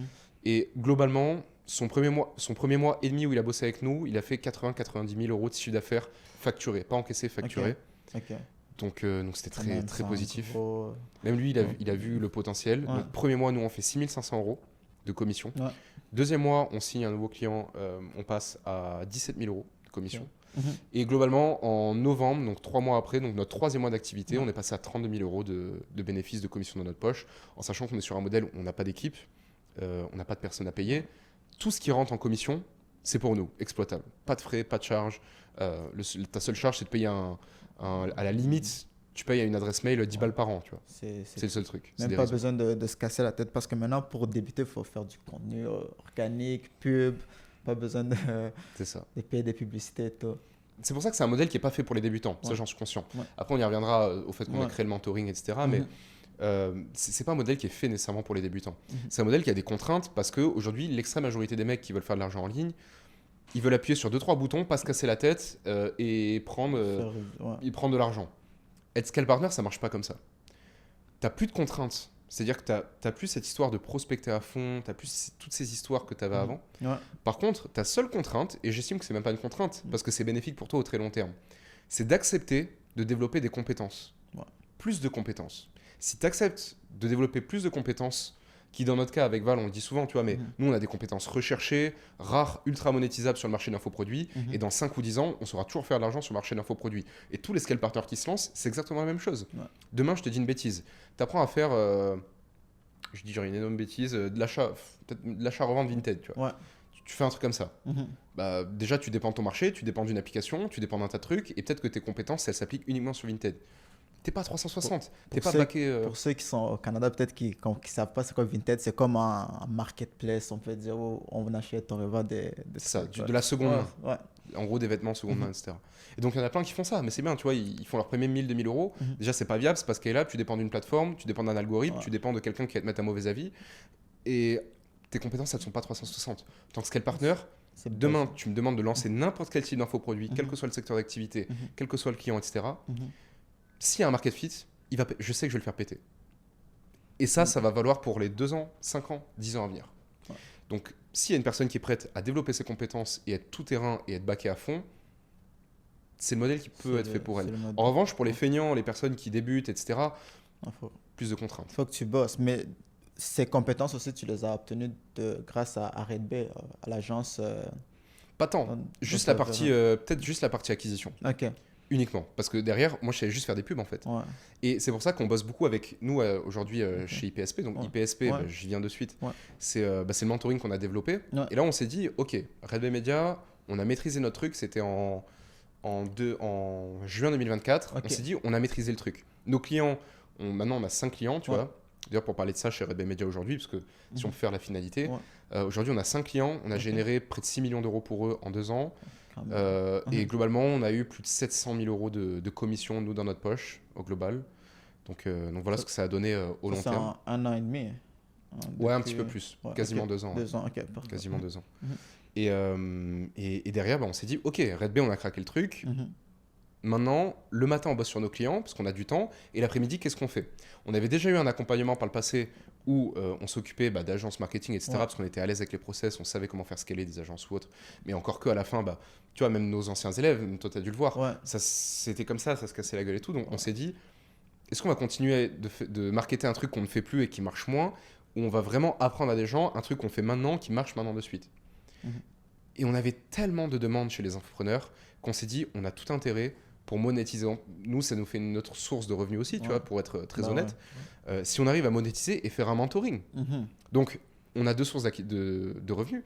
Et globalement, son premier mois et demi où il a bossé avec nous, il a fait 80-90 000 € de chiffre d'affaires facturé, pas encaissé, facturé. Ok. Donc c'était Quand très, même, très c'est un positif. gros- Même lui, il a vu le potentiel. Ouais. Notre premier mois, nous, on fait 6 500 € de commission. Ouais. Deuxième mois, on signe un nouveau client, on passe à 17 000 € de commission. Mhm. Et globalement, en novembre, donc 3 mois après, donc notre troisième mois d'activité, Ouais. on est passé à 32 000 € de bénéfices de commission dans notre poche, en sachant qu'on est sur un modèle où on n'a pas d'équipe, on n'a pas de personnes à payer. Tout ce qui rentre en commission, c'est pour nous, exploitable. Pas de frais, pas de charge. Ta seule charge, c'est de payer à la limite, tu payes à une adresse mail 10 balles par an, tu vois. C'est le seul truc. C'est Même des pas réseaux. besoin de se casser la tête parce que maintenant, pour débuter, il faut faire du contenu organique, pub, pas besoin C'est ça. de payer des publicités et tout. C'est pour ça que c'est un modèle qui n'est pas fait pour les débutants, ça Ouais. j'en suis conscient. Ouais. Après on y reviendra au fait qu'on a Ouais. créé le mentoring, etc. Mais Mhm. c'est pas un modèle qui est fait nécessairement pour les débutants. Mhm. C'est un modèle qui a des contraintes parce qu'aujourd'hui, l'extrême majorité des mecs qui veulent faire de l'argent en ligne, ils veulent appuyer sur 2-3 boutons, pas se casser la tête et prendre de l'argent. Être scale partner, ça marche pas comme ça. T'as plus de contraintes. C'est-à-dire que t'as plus cette histoire de prospecter à fond, t'as plus toutes ces histoires que t'avais Mhm. avant. Ouais. Par contre, ta seule contrainte, et j'estime que c'est même pas une contrainte, parce que c'est bénéfique pour toi au très long terme, c'est d'accepter de développer des compétences. Ouais. Plus de compétences. Si tu acceptes de développer plus de compétences, qui dans notre cas avec Val, on le dit souvent, tu vois, mais Mhm. nous on a des compétences recherchées, rares, ultra monétisables sur le marché d'infoproduits, Mhm. et dans 5 ou 10 ans, on saura toujours faire de l'argent sur le marché d'infoproduits. Et tous les scale partners qui se lancent, c'est exactement la même chose. Ouais. Demain, je te dis une bêtise. Tu apprends à faire, je dis genre une énorme bêtise, de l'achat-revente Vinted, tu vois. Ouais. Tu fais un truc comme ça. Mhm. Bah, déjà, tu dépends de ton marché, tu dépends d'une application, tu dépends d'un tas de trucs, et peut-être que tes compétences, elles s'appliquent uniquement sur Vinted. T'es pas à 360, t'es pas ceux- baqué. Pour ceux qui sont au Canada, peut-être qui savent pas c'est quoi Vinted, c'est comme un marketplace, on peut dire, où on achète, on revend des C'est ça, trucs, de la seconde main. Ouais. En gros, des vêtements seconde main, Mhm. etc. Et donc, il y en a plein qui font ça, mais c'est bien, tu vois, ils font leur premier 1000, 2000 euros. Mhm. Déjà, c'est pas viable, c'est parce qu'elle est là, tu dépends d'une plateforme, tu dépends d'un algorithme, Ouais. tu dépends de quelqu'un qui va te mettre un mauvais avis. Et tes compétences, elles ne sont pas 360. En tant que scale partner, C'est demain, basique. tu me demandes de lancer n'importe quel type d'infoproduit, quel Mhm. que soit le secteur d'activité, Mhm. quel que soit le client, etc. Mhm. S'il y a un market fit, je sais que je vais le faire péter. Et ça va valoir pour les 2 ans, 5 ans, 10 ans à venir. Ouais. Donc, s'il y a une personne qui est prête à développer ses compétences et être tout terrain et être baqué à fond, c'est le modèle qui peut C'est être fait pour c'est elle. le mode- En revanche, pour les feignants, les personnes qui débutent, etc., Faut, plus de contraintes. faut que tu bosses. Mais ces compétences aussi, tu les as obtenues grâce à Red Bay, à l'agence. Pas tant. dans- Juste dans la ta- partie, peut-être juste la partie acquisition. Ok. Uniquement. Parce que derrière, moi, je savais juste faire des pubs, en fait. Ouais. Et c'est pour ça qu'on bosse beaucoup avec nous aujourd'hui Ok. chez IPSP. Donc Ouais. IPSP, Ouais. j'y viens de suite. Ouais. C'est le mentoring qu'on a développé. Ouais. Et là, on s'est dit, OK, Red Bay Media, on a maîtrisé notre truc. C'était en juin 2024. Ok. On s'est dit, on a maîtrisé le truc. Nos clients, maintenant, on a 5 clients, tu Ouais. vois. D'ailleurs, pour parler de ça chez Red Bay Media aujourd'hui, parce que si on Mhm. peut faire la finalité, Ouais. aujourd'hui, on a 5 clients. On a Ok. généré près de 6 millions d'euros pour eux en 2 ans. Et globalement, on a eu plus de 700 000 euros de commission, nous, dans notre poche, au global. Donc voilà ce que ça a donné au long terme. C'est un an et demi. Ouais, un petit peu plus. Quasiment 2 ans. 2 ans, ok. Pardon. Quasiment 2 ans. Et derrière, on s'est dit, ok, Red Bay, on a craqué le truc. Maintenant, le matin, on bosse sur nos clients parce qu'on a du temps. Et l'après-midi, qu'est-ce qu'on fait? On avait déjà eu un accompagnement par le passé où on s'occupait d'agences marketing, etc. Parce qu'on était à l'aise avec les process, on savait comment faire scaler des agences ou autres. Mais encore qu'à la fin, tu vois, même nos anciens élèves, toi, tu as dû le voir, c'était comme ça se cassait la gueule et tout. Donc on s'est dit, est-ce qu'on va continuer de marketer un truc qu'on ne fait plus et qui marche moins, ou on va vraiment apprendre à des gens un truc qu'on fait maintenant qui marche maintenant de suite? Et on avait tellement de demandes chez les infopreneurs qu'on s'est dit, on a tout intérêt pour monétiser. Nous, ça nous fait une autre source de revenus aussi, tu vois, pour être très honnête. Si on arrive à monétiser et faire un mentoring. Donc, on a deux sources de revenus.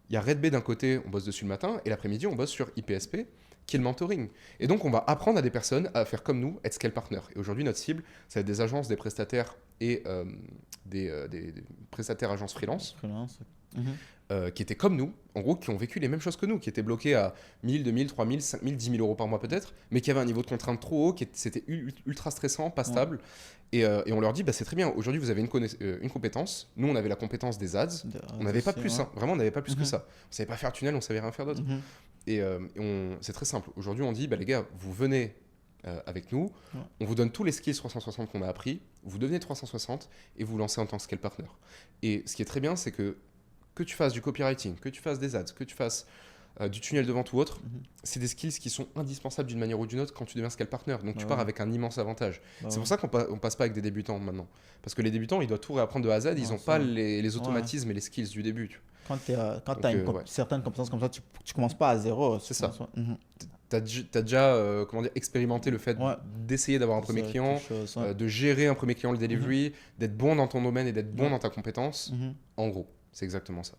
Il y a Red Bay d'un côté, on bosse dessus le matin, et l'après-midi, on bosse sur IPSP, qui est le mentoring. Et donc, on va apprendre à des personnes à faire comme nous, être scale partner. Et aujourd'hui, notre cible, ça va être des agences, des prestataires et des prestataires agences freelance. Qui étaient comme nous, en gros, qui ont vécu les mêmes choses que nous, qui étaient bloqués à 1000, 2000, 3000, 5000, 10 000 euros par mois peut-être, mais qui avaient un niveau de contrainte trop haut, c'était ultra stressant, pas stable. Et on leur dit, c'est très bien, aujourd'hui vous avez une compétence, nous on avait la compétence des ads, on n'avait pas plus, vraiment on n'avait pas plus que ça. On savait pas faire tunnel, on savait rien faire d'autre. Et c'est très simple, aujourd'hui on dit, les gars, vous venez avec nous, on vous donne tous les skills 360 qu'on a appris, vous devenez 360 et vous vous lancez en tant que scale partner. Et ce qui est très bien, c'est que tu fasses du copywriting, que tu fasses des ads, que tu fasses du tunnel de vente ou autre, c'est des skills qui sont indispensables d'une manière ou d'une autre quand tu deviens scale partner. Donc tu pars avec un immense avantage. C'est pour ça qu'on passe pas avec des débutants maintenant. Parce que les débutants, ils doivent tout réapprendre de A à Z, ils n'ont pas les automatismes et les skills du début. Quand tu as certaines compétences comme ça, tu commences pas à zéro. C'est ça. Tu as déjà expérimenté le fait d'essayer d'avoir un premier client, de gérer un premier client, le delivery, d'être bon dans ton domaine et d'être bon dans ta compétence. En gros. C'est exactement ça.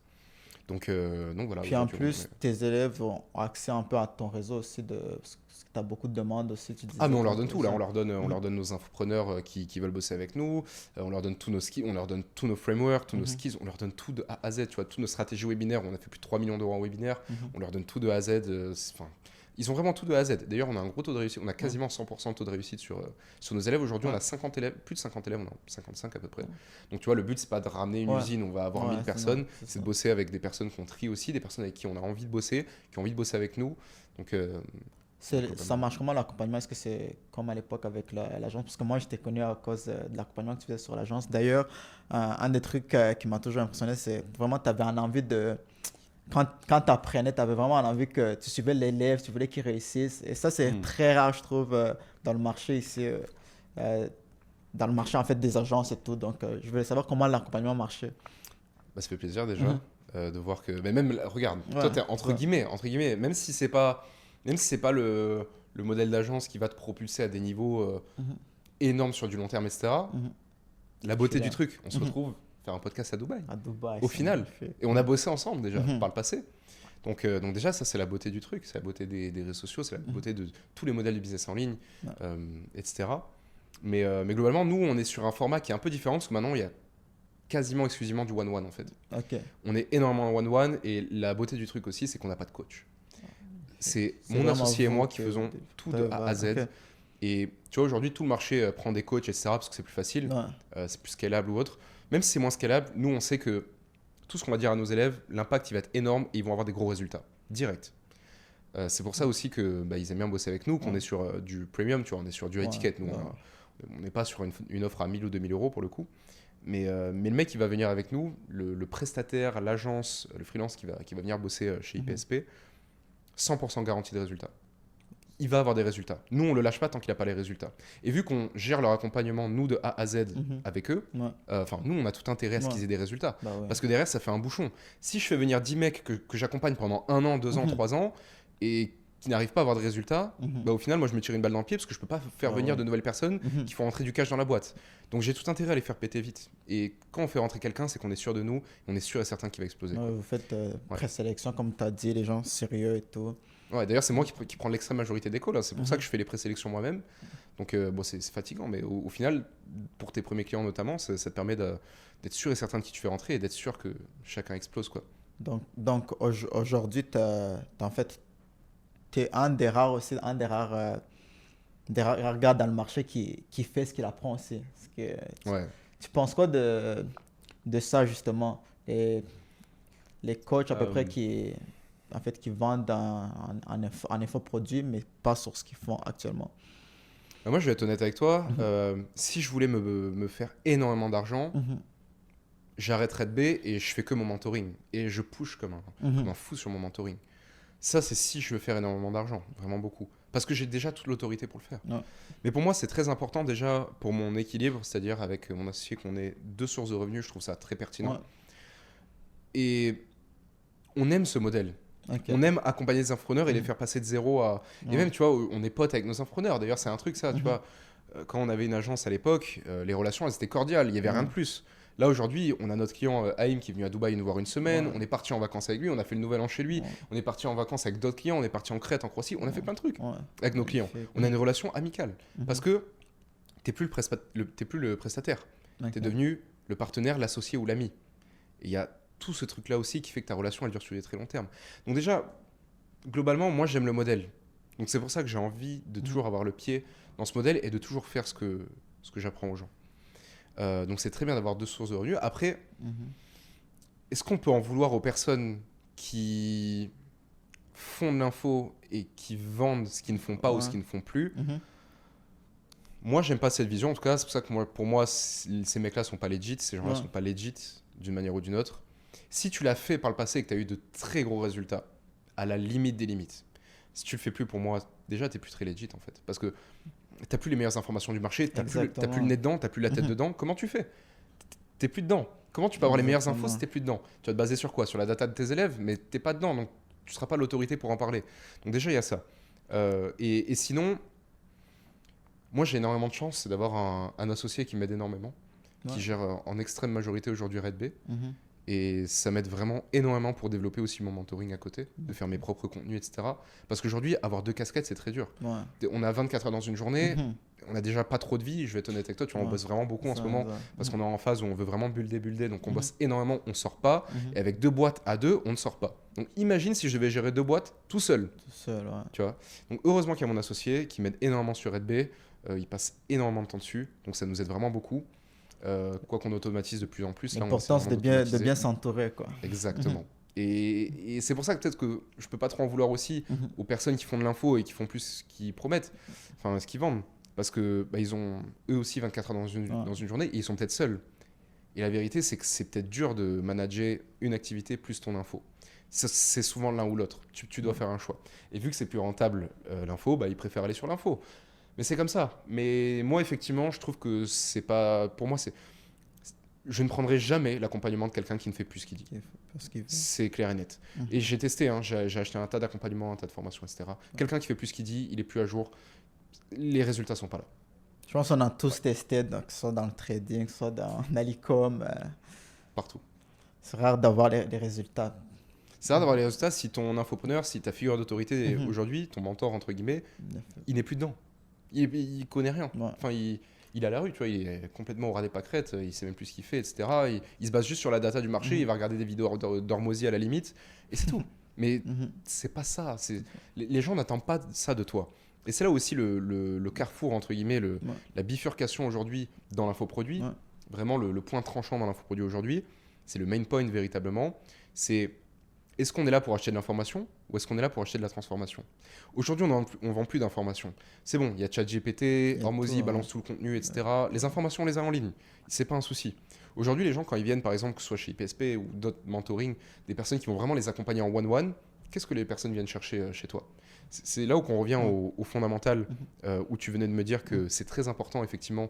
Donc voilà. Puis en plus, tes élèves ont accès un peu à ton réseau aussi, parce que tu as beaucoup de demandes aussi. Mais on leur donne tout. Là, on leur donne nos infopreneurs qui veulent bosser avec nous. On leur donne tous nos skills, on leur donne tous nos frameworks, tous nos skills. On leur donne tout de A à Z. Tu vois, toutes nos stratégies webinaires. On a fait plus de 3 millions d'euros en webinaire. On leur donne tout de A à Z. Ils ont vraiment tout de A à Z. D'ailleurs, on a un gros taux de réussite. On a quasiment 100% de taux de réussite sur nos élèves. Aujourd'hui, on a 50 élèves, plus de 50 élèves, on a 55 à peu près. Donc, tu vois, le but, c'est pas de ramener une usine, on va avoir 1000 personnes. C'est de bosser avec des personnes qu'on trie aussi, des personnes avec qui on a envie de bosser, qui ont envie de bosser avec nous. Donc, ça marche comment l'accompagnement? Est-ce que c'est comme à l'époque avec l'agence? Parce que moi, je t'ai connu à cause de l'accompagnement que tu faisais sur l'agence. D'ailleurs, un des trucs qui m'a toujours impressionné, c'est vraiment tu avais envie de... Quand tu apprenais, tu avais vraiment envie que tu suivais l'élève, tu voulais qu'il réussisse. Et ça, c'est très rare, je trouve, dans le marché ici, dans le marché en fait des agences et tout. Donc, je voulais savoir comment l'accompagnement marchait. Ça fait plaisir déjà de voir que... Mais même, regarde, toi, t'es entre guillemets, même si c'est pas le modèle d'agence qui va te propulser à des niveaux énormes sur du long terme, etc. La beauté du truc, on se retrouve... faire un podcast à Dubaï au final. Et on a bossé ensemble déjà par le passé. Donc déjà, ça, c'est la beauté du truc. C'est la beauté des réseaux sociaux, c'est la beauté de tous les modèles de business en ligne, etc. Mais globalement, nous, on est sur un format qui est un peu différent parce que maintenant, il y a quasiment exclusivement du one-one en fait. On est énormément en one-one et la beauté du truc aussi, c'est qu'on n'a pas de coach. C'est mon associé et moi qui faisons tout de A à Z. Et tu vois, aujourd'hui, tout le marché prend des coachs, etc. parce que c'est plus facile, c'est plus scalable ou autre. Même si c'est moins scalable, nous, on sait que tout ce qu'on va dire à nos élèves, l'impact, il va être énorme et ils vont avoir des gros résultats, direct. C'est pour ça aussi qu'ils aiment bien bosser avec nous, qu'on est sur du premium, tu vois, on est sur du high ticket. Nous, on n'est pas sur une offre à 1000 ou 2000 euros pour le coup. Mais le mec qui va venir avec nous, le prestataire, l'agence, le freelance qui va venir bosser chez IPSP, 100% garantie de résultats. Il va avoir des résultats. Nous, on ne le lâche pas tant qu'il n'a pas les résultats. Et vu qu'on gère leur accompagnement, nous, de A à Z avec eux, nous, on a tout intérêt à ce qu'ils aient des résultats. Parce que derrière, ça fait un bouchon. Si je fais venir 10 mecs que j'accompagne pendant 1 an, 2 ans, 3 ans, et qui n'arrivent pas à avoir de résultats, au final, moi, je me tire une balle dans le pied parce que je ne peux pas faire venir de nouvelles personnes qui font rentrer du cash dans la boîte. Donc, j'ai tout intérêt à les faire péter vite. Et quand on fait rentrer quelqu'un, c'est qu'on est sûr de nous, on est sûr et certain qu'il va exploser. Vous faites présélection, comme tu as dit, les gens sérieux et tout. D'ailleurs, c'est moi qui prends l'extrême majorité des calls. C'est pour ça que je fais les présélections moi-même. Donc, c'est fatigant. Mais au final, pour tes premiers clients notamment, ça te permet d'être sûr et certain de qui tu fais rentrer et d'être sûr que chacun explose, quoi. Donc aujourd'hui, en fait, tu es un des rares aussi, des rares gars dans le marché qui fait ce qu'il apprend aussi. Parce que, Ouais. tu penses quoi de ça, justement? Les coachs, à peu près, Euh, en fait, qui vendent un infoproduit, mais pas sur ce qu'ils font actuellement. Moi, je vais être honnête avec toi. Mhm. Si je voulais me faire énormément d'argent, Mhm. j'arrête Red B et je fais que mon mentoring. Et je push comme Mhm. un fou sur mon mentoring. Ça, c'est si je veux faire énormément d'argent, vraiment beaucoup. Parce que j'ai déjà toute l'autorité pour le faire. Ouais. Mais pour moi, c'est très important déjà pour mon équilibre, c'est-à-dire avec mon associé qu'on ait deux sources de revenus, je trouve ça très pertinent. Ouais. Et on aime ce modèle. Ok. On aime accompagner des infopreneurs et les Mhm. faire passer de zéro à... Et Ouais. même, tu vois, on est potes avec nos infopreneurs. D'ailleurs, c'est un truc, ça, tu Mhm. vois. Quand on avait une agence à l'époque, les relations, elles étaient cordiales. Il n'y avait rien de Ouais. plus. Là, aujourd'hui, on a notre client Haïm qui est venu à Dubaï nous voir une semaine. Ouais. On est parti en vacances avec lui. On a fait le nouvel an chez lui. Ouais. On est parti en vacances avec d'autres clients. On est parti en Crète, en Croatie. On a fait plein de trucs Ouais. avec nos clients. Magnifique. On a une relation amicale. Mhm. Parce que t'es plus t'es plus le prestataire. Ok. Tu es devenu le partenaire, l'associé ou l'ami. Et il y a tout ce truc-là aussi qui fait que ta relation, elle dure sur des très longs termes. Donc déjà, globalement, moi, j'aime le modèle. Donc c'est pour ça que j'ai envie de toujours avoir le pied dans ce modèle et de toujours faire ce que j'apprends aux gens. Donc c'est très bien d'avoir deux sources de revenus. Après, Mhm. est-ce qu'on peut en vouloir aux personnes qui font de l'info et qui vendent ce qu'ils ne font pas ou ce Ouais. qu'ils ne font plus? Mhm. Moi, j'aime pas cette vision. En tout cas, c'est pour ça que pour moi, ces mecs-là sont pas legit. Ces gens-là Ouais. sont pas legit d'une manière ou d'une autre. Si tu l'as fait par le passé et que tu as eu de très gros résultats, à la limite des limites, si tu le fais plus, pour moi, déjà, tu n'es plus très legit en fait. Parce que tu n'as plus les meilleures informations du marché, tu n'as plus le Exactement. nez dedans, tu n'as plus la tête Mhm. dedans. Comment tu fais? Tu n'es plus dedans. Comment tu peux avoir les meilleures infos si Exactement. tu n'es plus dedans? Tu vas te baser sur quoi? Sur la data de tes élèves, mais tu n'es pas dedans. Donc, tu ne seras pas l'autorité pour en parler. Donc, déjà, il y a ça. Et sinon, moi, j'ai énormément de chance, c'est d'avoir un associé qui m'aide énormément, Ouais. qui gère en extrême majorité aujourd'hui Red B. Mhm. Et ça m'aide vraiment énormément pour développer aussi mon mentoring à côté, de faire mes propres contenus, etc. Parce qu'aujourd'hui, avoir deux casquettes, c'est très dur. Ouais. On a 24 heures dans une journée, Mhm. on a déjà pas trop de vie, je vais être honnête avec toi, tu vois, on Ouais. bosse vraiment beaucoup en ce Ça, moment, ça. parce Mhm. qu'on est en phase où on veut vraiment builder, donc on Mhm. bosse énormément, on sort pas, Mhm. et avec deux boîtes à deux, on ne sort pas. Donc imagine si je devais gérer deux boîtes tout seul, Tout seul, ouais. tu vois. Donc heureusement qu'il y a mon associé qui m'aide énormément sur Red B, il passe énormément de temps dessus, donc ça nous aide vraiment beaucoup. Quoi qu'on automatise de plus en plus, là, on essaie L'importance vraiment de d'automatiser. bien s'entourer, quoi. Exactement. Et c'est pour ça que peut-être que je peux pas trop en vouloir aussi Mhm. aux personnes qui font de l'info et qui font plus ce qu'ils promettent, enfin ce qu'ils vendent. Parce que bah, ils ont eux aussi 24 heures Ouais. dans une journée et ils sont peut-être seuls. Et la vérité, c'est que c'est peut-être dur de manager une activité plus ton info. C'est souvent l'un ou l'autre. Tu dois faire un choix. Et vu que c'est plus rentable l'info, bah, ils préfèrent aller sur l'info. Mais c'est comme ça. Mais moi, effectivement, je trouve que c'est pas. Pour moi, je ne prendrai jamais l'accompagnement de quelqu'un qui ne fait plus ce qu'il dit. Parce qu'il veut. C'est clair et net. Mhm. Et j'ai testé, hein, j'ai acheté un tas d'accompagnements, un tas de formations, etc. Quelqu'un qui fait plus ce qu'il dit, il est plus à jour. Les résultats sont pas là. Je pense qu'on a tous testé, donc, que ce soit dans le trading, que ce soit dans l'e-com. Partout. C'est rare d'avoir les résultats. C'est rare d'avoir les résultats si ton infopreneur, si ta figure d'autorité Mhm. aujourd'hui, ton mentor, entre guillemets, il n'est plus dedans. Il connaît rien. Ouais. Enfin, il est à la rue, tu vois, il est complètement au ras des pâquerettes, il sait même plus ce qu'il fait, etc. Il se base juste sur la data du marché, Mhm. il va regarder des vidéos d'Hormozy à la limite, et c'est tout. Mais Mhm. c'est pas ça. Les gens n'attendent pas ça de toi. Et c'est là aussi le carrefour, entre guillemets, Ouais. la bifurcation aujourd'hui dans l'infoproduit. Ouais. Vraiment, le point tranchant dans l'infoproduit aujourd'hui, c'est le main point véritablement. C'est est-ce qu'on est là pour acheter de l'information ou est-ce qu'on est là pour acheter de la transformation? Aujourd'hui, on vend plus d'informations. C'est bon, il y a ChatGPT, y a Hormozy tout, balance tout le contenu, etc. Les informations, on les a en ligne. C'est pas un souci. Aujourd'hui, les gens, quand ils viennent, par exemple, que ce soit chez IPSP ou d'autres mentoring, des personnes qui vont vraiment les accompagner en one-one, qu'est-ce que les personnes viennent chercher chez toi? C'est là où on revient au fondamental, où tu venais de me dire que c'est très important, effectivement,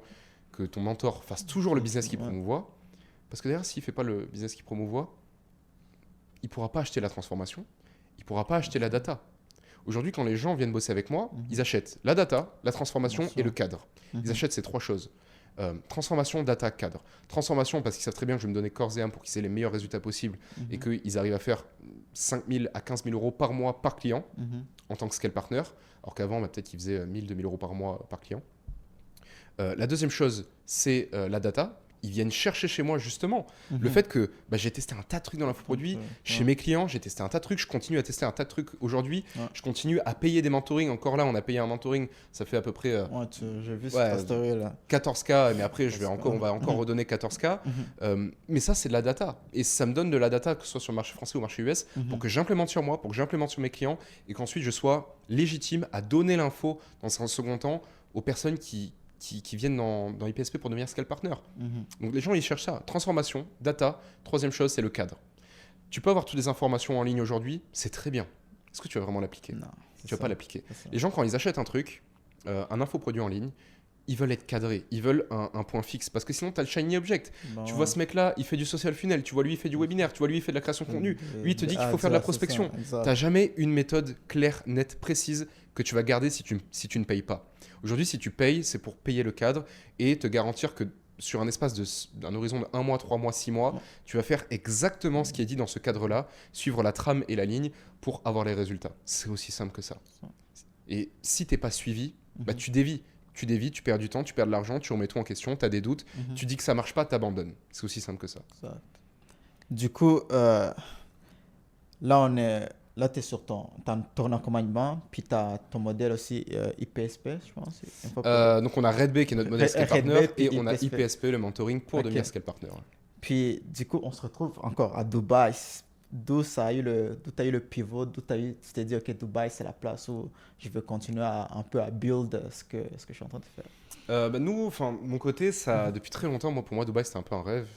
que ton mentor fasse toujours le business qu'il Ouais. promouvoit. Parce que d'ailleurs, s'il ne fait pas le business qu'il promouvoit, il ne pourra pas acheter la transformation, il ne pourra pas acheter la data. Aujourd'hui, quand les gens viennent bosser avec moi, ils achètent la data, la transformation Bien sûr. et le cadre. Ils achètent ces trois choses. Transformation, data, cadre. Transformation, parce qu'ils savent très bien que je vais me donner corps et âme pour qu'ils aient les meilleurs résultats possibles et qu'ils arrivent à faire 5 000 à 15 000 euros par mois par client Mhm. en tant que scale partner, alors qu'avant, bah, peut-être qu'ils faisaient 1 000, 2 000 euros par mois par client. La deuxième chose, c'est la data. ils viennent chercher chez moi justement le fait que j'ai testé un tas de trucs dans l'infoproduit. Chez mes clients, j'ai testé un tas de trucs. Je continue à tester un tas de trucs aujourd'hui. Je continue à payer des mentorings. Encore là, on a payé un mentoring. Ça fait à peu près j'ai vu cette story là. 14K. Mais après, on va encore redonner 14K. Mais ça, c'est de la data. Et ça me donne de la data, que ce soit sur le marché français ou le marché US, pour que j'implémente sur moi, pour que j'implémente sur mes clients et qu'ensuite je sois légitime à donner l'info dans un second temps aux personnes qui viennent dans IPSP pour devenir scale partner. Donc les gens, ils cherchent ça. Transformation, data. Troisième chose, c'est le cadre. Tu peux avoir toutes les informations en ligne aujourd'hui, c'est très bien. Est-ce que tu vas vraiment l'appliquer ? Non. Tu vas pas l'appliquer. Les gens, quand ils achètent un truc, un infoproduit en ligne, ils veulent être cadrés, ils veulent un point fixe. Parce que sinon, tu as le shiny object. Tu vois ce mec-là, il fait du social funnel. Tu vois lui, il fait du webinaire. Tu vois lui, il fait de la création de contenu. Lui, il te dit qu'il faut faire de la prospection. Tu n'as jamais une méthode claire, nette, précise que tu vas garder si tu ne payes pas. Aujourd'hui, si tu payes, c'est pour payer le cadre et te garantir que sur un espace d'un horizon de 1 mois, 3 mois, 6 mois, tu vas faire exactement ce qui est dit dans ce cadre-là, suivre la trame et la ligne pour avoir les résultats. C'est aussi simple que ça. Et si tu n'es pas suivi, tu dévis. Tu dévis, tu perds du temps, tu perds de l'argent, tu remets tout en question, tu as des doutes, tu dis que ça marche pas, tu abandonnes. C'est aussi simple que ça. Du coup, là, tu es sur ton accompagnement, puis tu as ton modèle aussi IPSP, je pense. Donc, on a RedBay qui est notre modèle Scale Partner et on a IPSP, le mentoring pour devenir Scale Partner. Puis, du coup, on se retrouve encore à Dubaï. D'où tu as eu le pivot, d'où tu t'es dit, OK, Dubaï, c'est la place où je veux continuer un peu à build ce que je suis en train de faire. Nous, mon côté, ça, depuis très longtemps, pour moi, Dubaï, c'était un peu un rêve.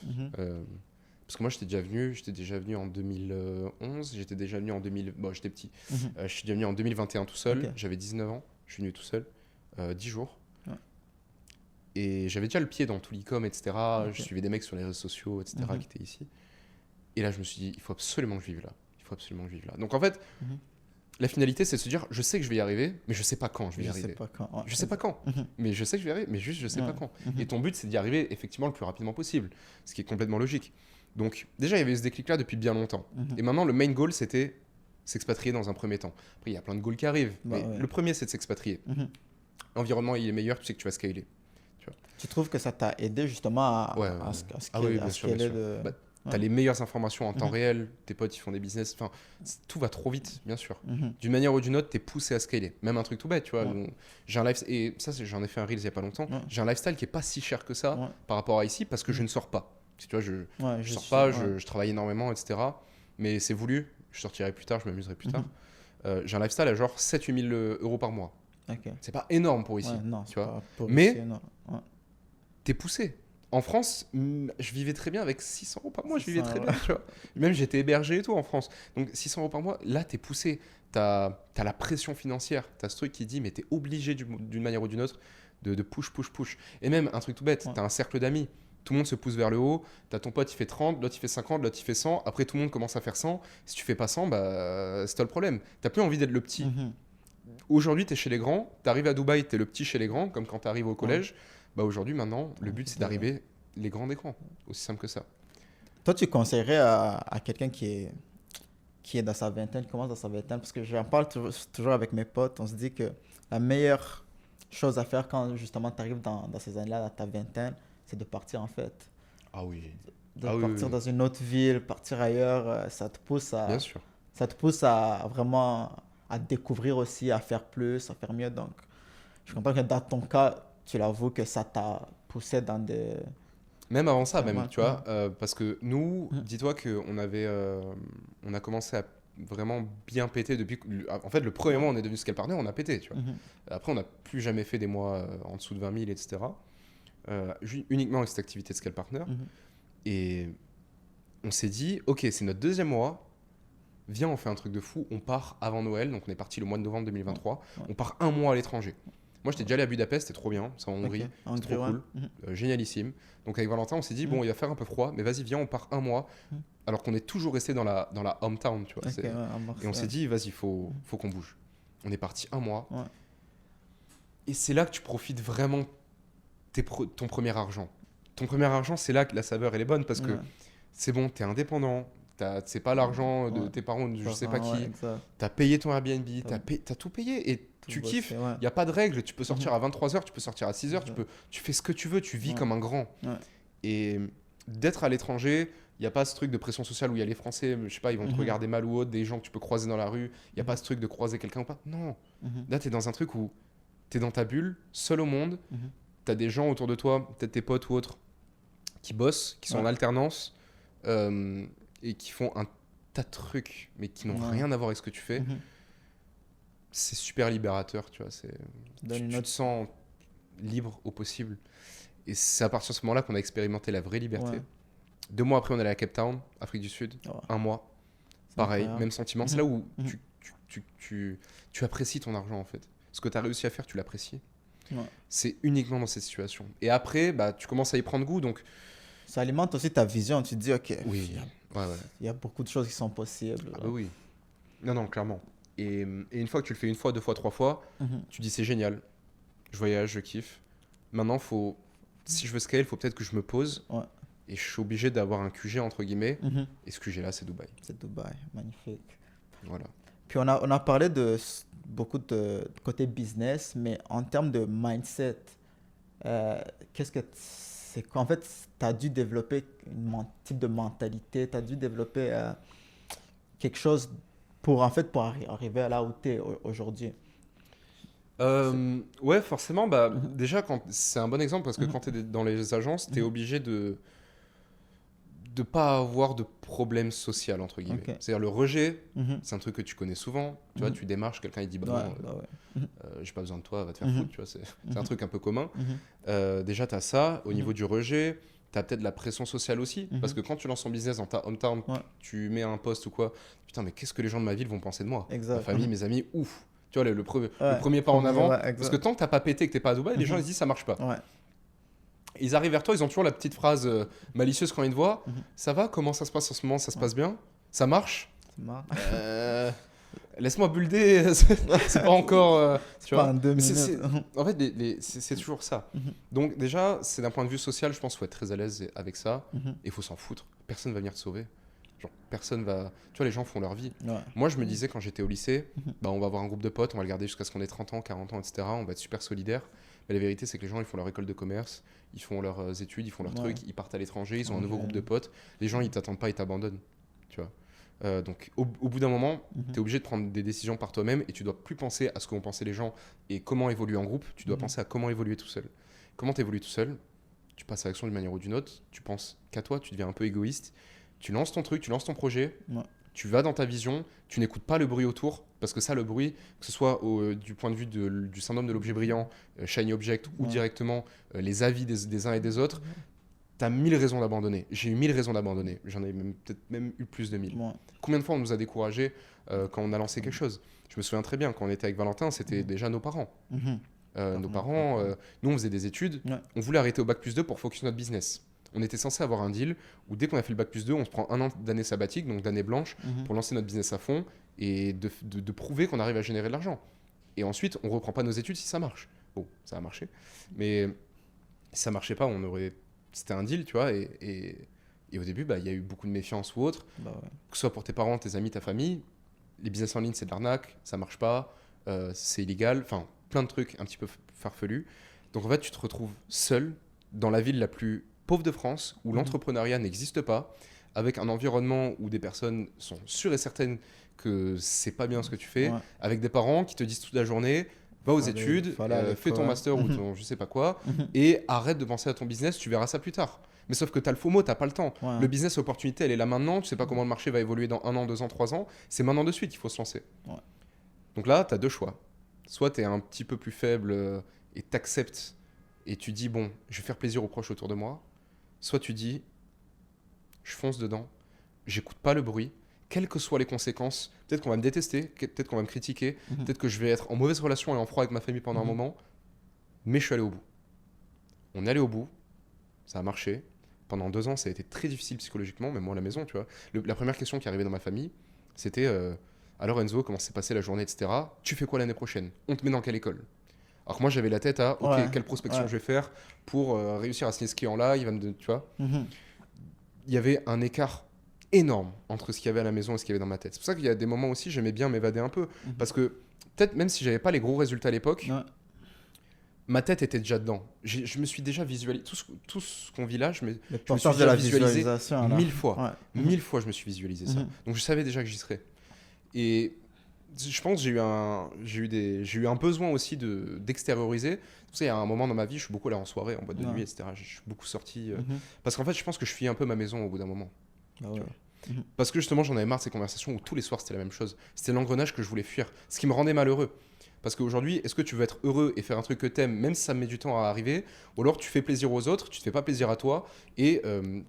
Parce que moi, j'étais déjà venu en 2011, j'étais déjà venu en 2000, j'étais petit. Je suis déjà venu en 2021 tout seul, j'avais 19 ans, je suis venu tout seul, 10 jours. Et j'avais déjà le pied dans tout l'e-com, etc. Je suivais des mecs sur les réseaux sociaux, etc. qui étaient ici. Et là, je me suis dit, il faut absolument que je vive là. Donc en fait, la finalité, c'est de se dire, je sais que je vais y arriver, mais je sais pas quand je vais y arriver. Je sais pas quand. Mais je sais que je vais y arriver, mais juste je sais pas quand. Et ton but, c'est d'y arriver effectivement le plus rapidement possible, ce qui est complètement logique. Donc déjà, il y avait ce déclic-là depuis bien longtemps. Et maintenant, le main goal, c'était s'expatrier dans un premier temps. Après, il y a plein de goals qui arrivent, mais le premier, c'est de s'expatrier. L'environnement, il est meilleur, tu sais que tu vas scaler. Tu trouves que ça t'a aidé justement à scaler T'as les meilleures informations en temps réel, tes potes ils font des business, tout va trop vite, bien sûr. D'une manière ou d'une autre, t'es poussé à scaler. Même un truc tout bête, tu vois. J'ai un lifestyle, et ça, j'en ai fait un Reels il y a pas longtemps. J'ai un lifestyle qui est pas si cher que ça par rapport à ici parce que je ne sors pas. Tu vois, je sors pas, je travaille énormément, etc. Mais c'est voulu, je sortirai plus tard, je m'amuserai plus tard. J'ai un lifestyle à genre 7-8 000 euros par mois. C'est pas énorme pour ici, tu vois. Mais t'es poussé. En France, je vivais très bien avec 600 euros par mois, je vivais très bien, tu vois. Même j'étais hébergé et tout en France. Donc 600 euros par mois, là, t'es poussé. T'as la pression financière. T'as ce truc qui dit, mais t'es obligé d'une manière ou d'une autre de push. Et même un truc tout bête, t'as un cercle d'amis. Tout le monde se pousse vers le haut. T'as ton pote, il fait 30, l'autre, il fait 50, l'autre, il fait 100. Après, tout le monde commence à faire 100. Si tu fais pas 100, c'est toi le problème. T'as plus envie d'être le petit. Aujourd'hui, t'es chez les grands. T'arrives à Dubaï, t'es le petit chez les grands, comme quand t'arrives au collège. Aujourd'hui, maintenant, le but, c'est d'arriver les grands écrans. Aussi simple que ça. Toi, tu conseillerais à quelqu'un qui est dans sa vingtaine, qui commence dans sa vingtaine, parce que j'en parle toujours avec mes potes, on se dit que la meilleure chose à faire quand justement tu arrives dans ces années-là, dans ta vingtaine, c'est de partir en fait. Ah oui. De partir dans une autre ville, partir ailleurs, ça te pousse à... Bien sûr. Ça te pousse à vraiment à découvrir aussi, à faire plus, à faire mieux. Donc, je comprends que dans ton cas, tu l'avoues que ça t'a poussé dans des... Même avant ça, tu vois, parce que nous, dis-toi qu'on on a commencé à vraiment bien péter depuis... En fait, le premier mois, on est devenu Scale Partner, on a pété, tu vois. Après, on n'a plus jamais fait des mois en dessous de 20 000, etc. Uniquement avec cette activité de Scale Partner. Et on s'est dit, OK, c'est notre deuxième mois, viens, on fait un truc de fou, on part avant Noël, donc on est parti le mois de novembre 2023, on part un mois à l'étranger. Moi, j'étais déjà allé à Budapest, c'était trop bien, c'est en Hongrie, c'est trop cool, génialissime. Donc avec Valentin, on s'est dit, bon, il va faire un peu froid, mais vas-y, viens, on part un mois, alors qu'on est toujours resté dans la hometown, tu vois. Et on s'est dit, vas-y, faut qu'on bouge. On est parti un mois. Et c'est là que tu profites vraiment ton premier argent. Ton premier argent, c'est là que la saveur, elle est bonne, parce que c'est bon, t'es indépendant, c'est pas l'argent de tes parents, je sais pas qui, t'as payé ton Airbnb, t'as tout payé, et tu kiffes, il n'y a pas de règles, tu peux sortir à 23h, tu peux sortir à 6h, tu fais ce que tu veux, tu vis comme un grand. Et d'être à l'étranger, il n'y a pas ce truc de pression sociale où il y a les Français, je sais pas, ils vont te regarder mal ou autre, des gens que tu peux croiser dans la rue. Il n'y a pas ce truc de croiser quelqu'un ou pas. Non. Là, tu es dans un truc où tu es dans ta bulle, seul au monde. Tu as des gens autour de toi, peut-être tes potes ou autres, qui bossent, qui sont en alternance et qui font un tas de trucs, mais qui n'ont rien à voir avec ce que tu fais. C'est super libérateur, tu vois. Tu te sens libre au possible. Et c'est à partir de ce moment-là qu'on a expérimenté la vraie liberté. 2 mois après, on est allé à Cape Town, Afrique du Sud. 1 mois. Pareil, même sentiment. C'est là où tu apprécies ton argent, en fait. Ce que tu as réussi à faire, tu l'apprécies. C'est uniquement dans ces situations. Et après, bah, tu commences à y prendre goût. Donc... Ça alimente aussi ta vision. Tu te dis, OK, oui. Il y a beaucoup de choses qui sont possibles. Ah bah oui. Non, clairement. Et une fois que tu le fais 1 fois, 2 fois, 3 fois, tu dis c'est génial. Je voyage, je kiffe. Maintenant, si je veux scale, il faut peut-être que je me pose. Et je suis obligé d'avoir un QG, entre guillemets. Et ce QG-là, c'est Dubaï. C'est Dubaï, magnifique. Voilà. Puis on a parlé de beaucoup de côté business, mais en termes de mindset, qu'est-ce que c'est qu'en fait, tu as dû développer un type de mentalité, tu as dû développer quelque chose pour arriver à là où tu es aujourd'hui. Ouais, forcément. Bah, déjà, c'est un bon exemple parce que quand tu es dans les agences, tu es obligé de pas avoir de problème social, entre guillemets. C'est-à-dire le rejet, c'est un truc que tu connais souvent. Tu vois, tu démarches, quelqu'un il dit j'ai pas besoin de toi, va te faire foutre. Tu vois, c'est un truc un peu commun. Déjà, tu as ça. Au niveau du rejet, tu as peut-être la pression sociale aussi. Parce que quand tu lances ton business dans ta hometown, tu mets un post ou quoi, putain, mais qu'est-ce que les gens de ma ville vont penser de moi? Ma famille, mes amis, ouf. Tu vois, le premier pas en avant. Parce que tant que tu n'as pas pété, que tu n'es pas à Dubaï, les gens ils se disent ça marche pas. Ils arrivent vers toi, ils ont toujours la petite phrase malicieuse quand ils te voient. Ça va? Comment ça se passe en ce moment? Ça se passe bien? Ça marche? Laisse-moi builder, c'est pas encore... tu vois, en 2 minutes. En fait, c'est toujours ça. Donc déjà, c'est d'un point de vue social, je pense qu'il faut être très à l'aise avec ça. Et il faut s'en foutre. Personne va venir te sauver. Genre, personne va... Tu vois, les gens font leur vie. Moi, je me disais quand j'étais au lycée, bah, on va avoir un groupe de potes, on va le garder jusqu'à ce qu'on ait 30 ans, 40 ans, etc. On va être super solidaires. Mais la vérité, c'est que les gens, ils font leur école de commerce, ils font leurs études, ils font leurs trucs, ils partent à l'étranger, ils ont un nouveau groupe de potes. Les gens, ils t'attendent pas, ils t'abandonnent. Tu vois. Donc, au bout d'un moment, tu es obligé de prendre des décisions par toi-même et tu dois plus penser à ce que vont penser les gens et comment évoluer en groupe. Tu dois penser à comment évoluer tout seul. Comment t'évolues tout seul? Tu passes à l'action d'une manière ou d'une autre. Tu penses qu'à toi, tu deviens un peu égoïste. Tu lances ton truc, tu lances ton projet. Tu vas dans ta vision, tu n'écoutes pas le bruit autour, parce que ça, le bruit, que ce soit du point de vue du syndrome de l'objet brillant, Shiny Object, ou directement les avis des uns et des autres, tu as 1000 raisons d'abandonner. J'ai eu 1000 raisons d'abandonner. J'en ai peut-être même eu plus de 1000. Combien de fois on nous a découragés quand on a lancé quelque chose? Je me souviens très bien, quand on était avec Valentin, c'était déjà nos parents. Nos parents, nous, on faisait des études, on voulait arrêter au Bac+2 pour focus notre business. On était censé avoir un deal où dès qu'on a fait le Bac+2, on se prend 1 an d'année sabbatique, donc d'année blanche, pour lancer notre business à fond et de prouver qu'on arrive à générer de l'argent. Et ensuite, on ne reprend pas nos études si ça marche. Bon, ça a marché. Mais si ça ne marchait pas, c'était un deal, tu vois. Et au début, bah, y a eu beaucoup de méfiance ou autre. Que ce soit pour tes parents, tes amis, ta famille. Les business en ligne, c'est de l'arnaque, ça ne marche pas, c'est illégal. Enfin, plein de trucs un petit peu farfelus. Donc en fait, tu te retrouves seul dans la ville la plus pauvre de France, où l'entrepreneuriat n'existe pas, avec un environnement où des personnes sont sûres et certaines que c'est pas bien ce que tu fais, avec des parents qui te disent toute la journée, va aux études, fais ton master ou ton je sais pas quoi, et arrête de penser à ton business, tu verras ça plus tard. Mais sauf que tu as le FOMO, tu n'as pas le temps. Le business opportunité, elle est là maintenant, tu sais pas comment le marché va évoluer dans 1 an, 2 ans, 3 ans, c'est maintenant de suite, il faut se lancer. Donc là, tu as 2 choix. Soit tu es un petit peu plus faible et t'acceptes et tu dis, bon, je vais faire plaisir aux proches autour de moi. Soit tu dis, je fonce dedans, j'écoute pas le bruit, quelles que soient les conséquences, peut-être qu'on va me détester, peut-être qu'on va me critiquer, peut-être que je vais être en mauvaise relation et en froid avec ma famille pendant un moment, mais je suis allé au bout. On est allé au bout, ça a marché. Pendant 2 ans, ça a été très difficile psychologiquement, même moi à la maison, tu vois. La première question qui arrivait dans ma famille, c'était alors Enzo, comment s'est passée la journée, etc. Tu fais quoi l'année prochaine? On te met dans quelle école? Alors que moi, j'avais la tête à, ok, quelle prospection je vais faire pour réussir à signer ce client-là, tu vois. Il y avait un écart énorme entre ce qu'il y avait à la maison et ce qu'il y avait dans ma tête. C'est pour ça qu'il y a des moments aussi, j'aimais bien m'évader un peu. Parce que peut-être même si j'avais pas les gros résultats à l'époque, ma tête était déjà dedans. Je me suis déjà visualisé. Tout ce qu'on vit là, je me suis L'importance de déjà la visualisé visualisation, là. 1000 fois. Ouais. 1000 fois, je me suis visualisé ça. Mhm. Donc je savais déjà que j'y serais. Et je pense que j'ai eu un besoin aussi d'extérioriser. Tu sais, il y a un moment dans ma vie, je suis beaucoup allé en soirée, en boîte de Ouais. nuit, etc. Je suis beaucoup sorti. Mhm. Parce qu'en fait, je pense que je fuis un peu ma maison au bout d'un moment. Bah ouais. Parce que justement, j'en avais marre de ces conversations où tous les soirs c'était la même chose. C'était l'engrenage que je voulais fuir. Ce qui me rendait malheureux. Parce qu'aujourd'hui, est-ce que tu veux être heureux et faire un truc que t'aimes, même si ça met du temps à arriver, ou alors tu fais plaisir aux autres, tu te fais pas plaisir à toi, et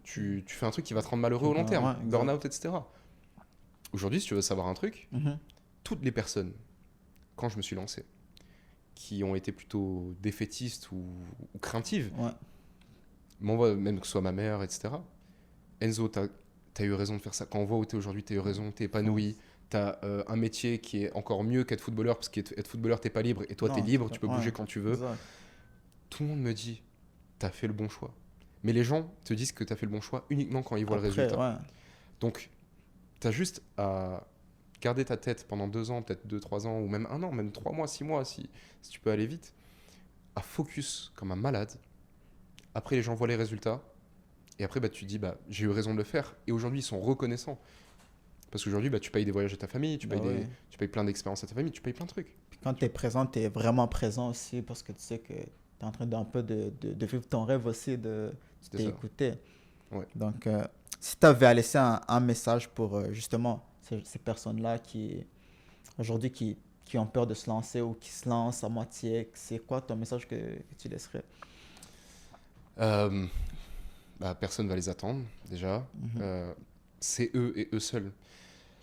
tu fais un truc qui va te rendre malheureux au long terme, Ouais, exact. burn-out, etc. Aujourd'hui, si tu veux savoir un truc, Mhm. toutes les personnes, quand je me suis lancé, qui ont été plutôt défaitistes ou craintives, Ouais. m'envoient, même que ce soit ma mère, etc. Enzo, t'as eu raison de faire ça. Quand on voit où t'es aujourd'hui, t'as eu raison, t'es épanoui. T'as un métier qui est encore mieux qu'être footballeur, parce qu'être footballeur, t'es pas libre, et toi, Non, t'es libre, c'est tu peux pas- bouger ouais. quand tu veux. Exact. Tout le monde me dit, t'as fait le bon choix. Mais les gens te disent que t'as fait le bon choix uniquement quand ils voient le Après, résultat. ouais. Donc, t'as juste à garder ta tête pendant 2 ans, peut-être 2, 3 ans, ou même 1 an, même 3 mois, 6 mois, si tu peux aller vite, à focus comme un malade. Après, les gens voient les résultats. Et après, bah, tu te dis, bah, j'ai eu raison de le faire. Et aujourd'hui, ils sont reconnaissants. Parce qu'aujourd'hui, bah, tu payes des voyages à ta famille, Bah ouais. tu payes plein d'expériences à ta famille, tu payes plein de trucs. Puis quand tu es présent, tu es vraiment présent aussi parce que tu sais que tu es en train d'un peu de vivre ton rêve aussi, de C'est ça. t'écouter. Ouais. Donc, si tu avais à laisser un message pour justement ces personnes-là aujourd'hui, qui ont peur de se lancer ou qui se lancent à moitié, c'est quoi ton message que tu laisserais? Bah, personne va les attendre, déjà. Mhm. C'est eux et eux seuls.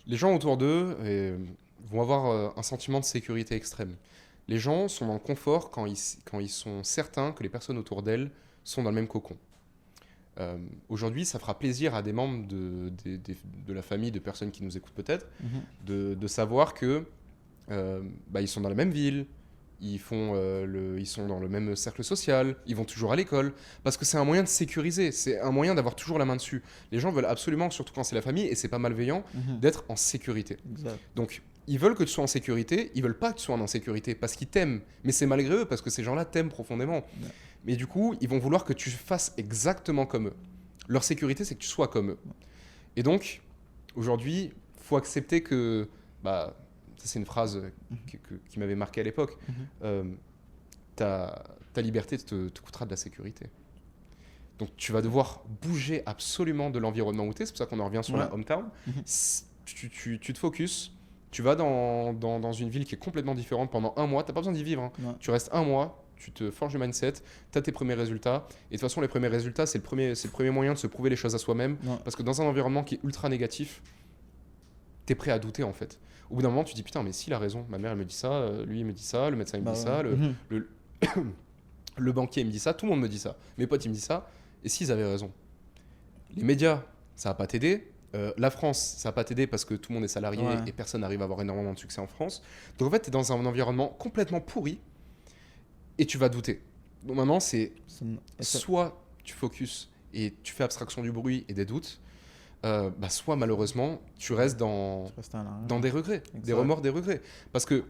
Les gens autour d'eux vont avoir un sentiment de sécurité extrême. Les gens sont dans le confort quand ils sont certains que les personnes autour d'elles sont dans le même cocon. Aujourd'hui, ça fera plaisir à des membres de la famille, de personnes qui nous écoutent peut-être, Mhm. de savoir que bah, ils sont dans la même ville, ils sont dans le même cercle social, ils vont toujours à l'école, parce que c'est un moyen de sécuriser, c'est un moyen d'avoir toujours la main dessus. Les gens veulent absolument, surtout quand c'est la famille, et c'est pas malveillant, Mhm. d'être en sécurité. Exact. Donc, ils veulent que tu sois en sécurité, ils veulent pas que tu sois en insécurité, parce qu'ils t'aiment, mais c'est malgré eux, parce que ces gens-là t'aiment profondément. Ouais. Mais du coup, ils vont vouloir que tu fasses exactement comme eux. Leur sécurité, c'est que tu sois comme eux. Et donc, aujourd'hui, faut accepter que, bah, ça c'est une phrase qui m'avait marqué à l'époque, Mhm. ta liberté te coûtera de la sécurité. Donc tu vas devoir bouger absolument de l'environnement où tu es, c'est pour ça qu'on en revient sur Ouais. la hometown. Mhm. Tu te focuses, tu vas dans une ville qui est complètement différente pendant 1 mois, tu n'as pas besoin d'y vivre, hein. Ouais. Tu restes 1 mois, tu te forges le mindset, tu as tes premiers résultats, et de toute façon les premiers résultats c'est le premier moyen de se prouver les choses à soi-même, Ouais. parce que dans un environnement qui est ultra négatif, tu es prêt à douter en fait. Au bout d'un moment tu te dis putain mais s'il a raison, ma mère elle me dit ça, lui il me dit ça, le médecin il me Bah dit ouais. ça, Mhm. le banquier il me dit ça, tout le monde me dit ça, mes potes ils me disent ça, et s'ils avaient raison. Les médias, ça va pas t'aider. La France, ça va pas t'aider parce que tout le monde est salarié Ouais. et personne n'arrive à avoir énormément de succès en France. Donc en fait, tu es dans un environnement complètement pourri et tu vas douter. Donc maintenant, c'est soit tu focuses et tu fais abstraction du bruit et des doutes, bah, soit malheureusement, tu restes dans des regrets, des Exact. remords, des regrets. Parce que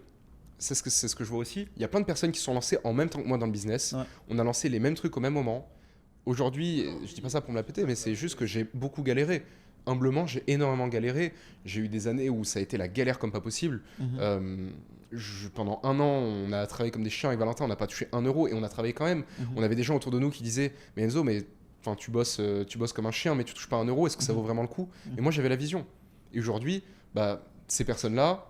c'est ce que je vois aussi. Il y a plein de personnes qui sont lancées en même temps que moi dans le business. Ouais. On a lancé les mêmes trucs au même moment. Aujourd'hui, je dis pas ça pour me la péter, mais c'est juste que j'ai beaucoup galéré. Humblement, j'ai énormément galéré. J'ai eu des années où ça a été la galère comme pas possible. Mhm. Pendant 1 an, on a travaillé comme des chiens avec Valentin, on n'a pas touché 1 euro et on a travaillé quand même. Mhm. On avait des gens autour de nous qui disaient mais Enzo, mais enfin tu bosses comme un chien, mais tu touches pas 1 euro. Est-ce que ça vaut vraiment le coup? Et moi, j'avais la vision. Et aujourd'hui, bah, ces personnes-là,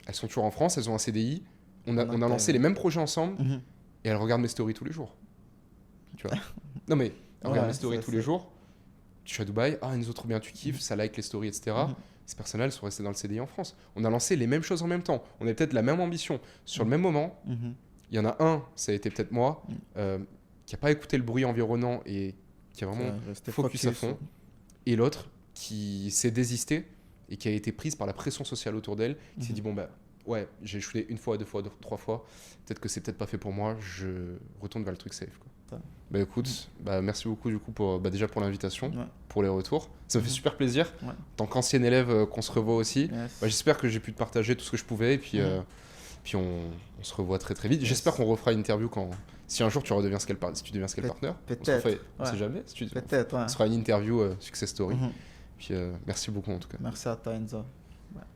elles sont toujours en France, elles ont un CDI. On a lancé les mêmes projets ensemble Mhm. et elles regardent mes stories tous les jours. Tu vois? Non mais elles regardent Ouais, mes stories ça, tous les jours. Je suis à Dubaï, ah Enzo trop bien, tu kiffes, ça like les stories, etc. Mhm. Ces personnes-là, elles sont restées dans le CDI en France. On a lancé les mêmes choses en même temps. On avait peut-être la même ambition sur le même moment. Mhm. Il y en a un, ça a été peut-être moi, qui n'a pas écouté le bruit environnant et qui a vraiment Rester focus à fond. Et l'autre qui s'est désisté et qui a été prise par la pression sociale autour d'elle, qui s'est dit bon bah ouais, j'ai échoué 1 fois, 2 fois, 3 fois, peut-être que c'est peut-être pas fait pour moi, je retourne vers le truc safe, quoi. Ça. Bah écoute, bah merci beaucoup du coup pour déjà pour l'invitation, Ouais. pour les retours. Ça me fait super plaisir. Ouais. En tant qu'ancien élève qu'on se revoit aussi. Yes. Bah, j'espère que j'ai pu te partager tout ce que je pouvais et puis Puis on se revoit très très vite. J'espère qu'on refera une interview si un jour tu redeviens si tu deviens Scale Partner. Peut-être. On sait jamais. Si Peut-être, ouais. Ce sera une interview success story. Mhm. Puis merci beaucoup en tout cas. Merci à toi, Enzo.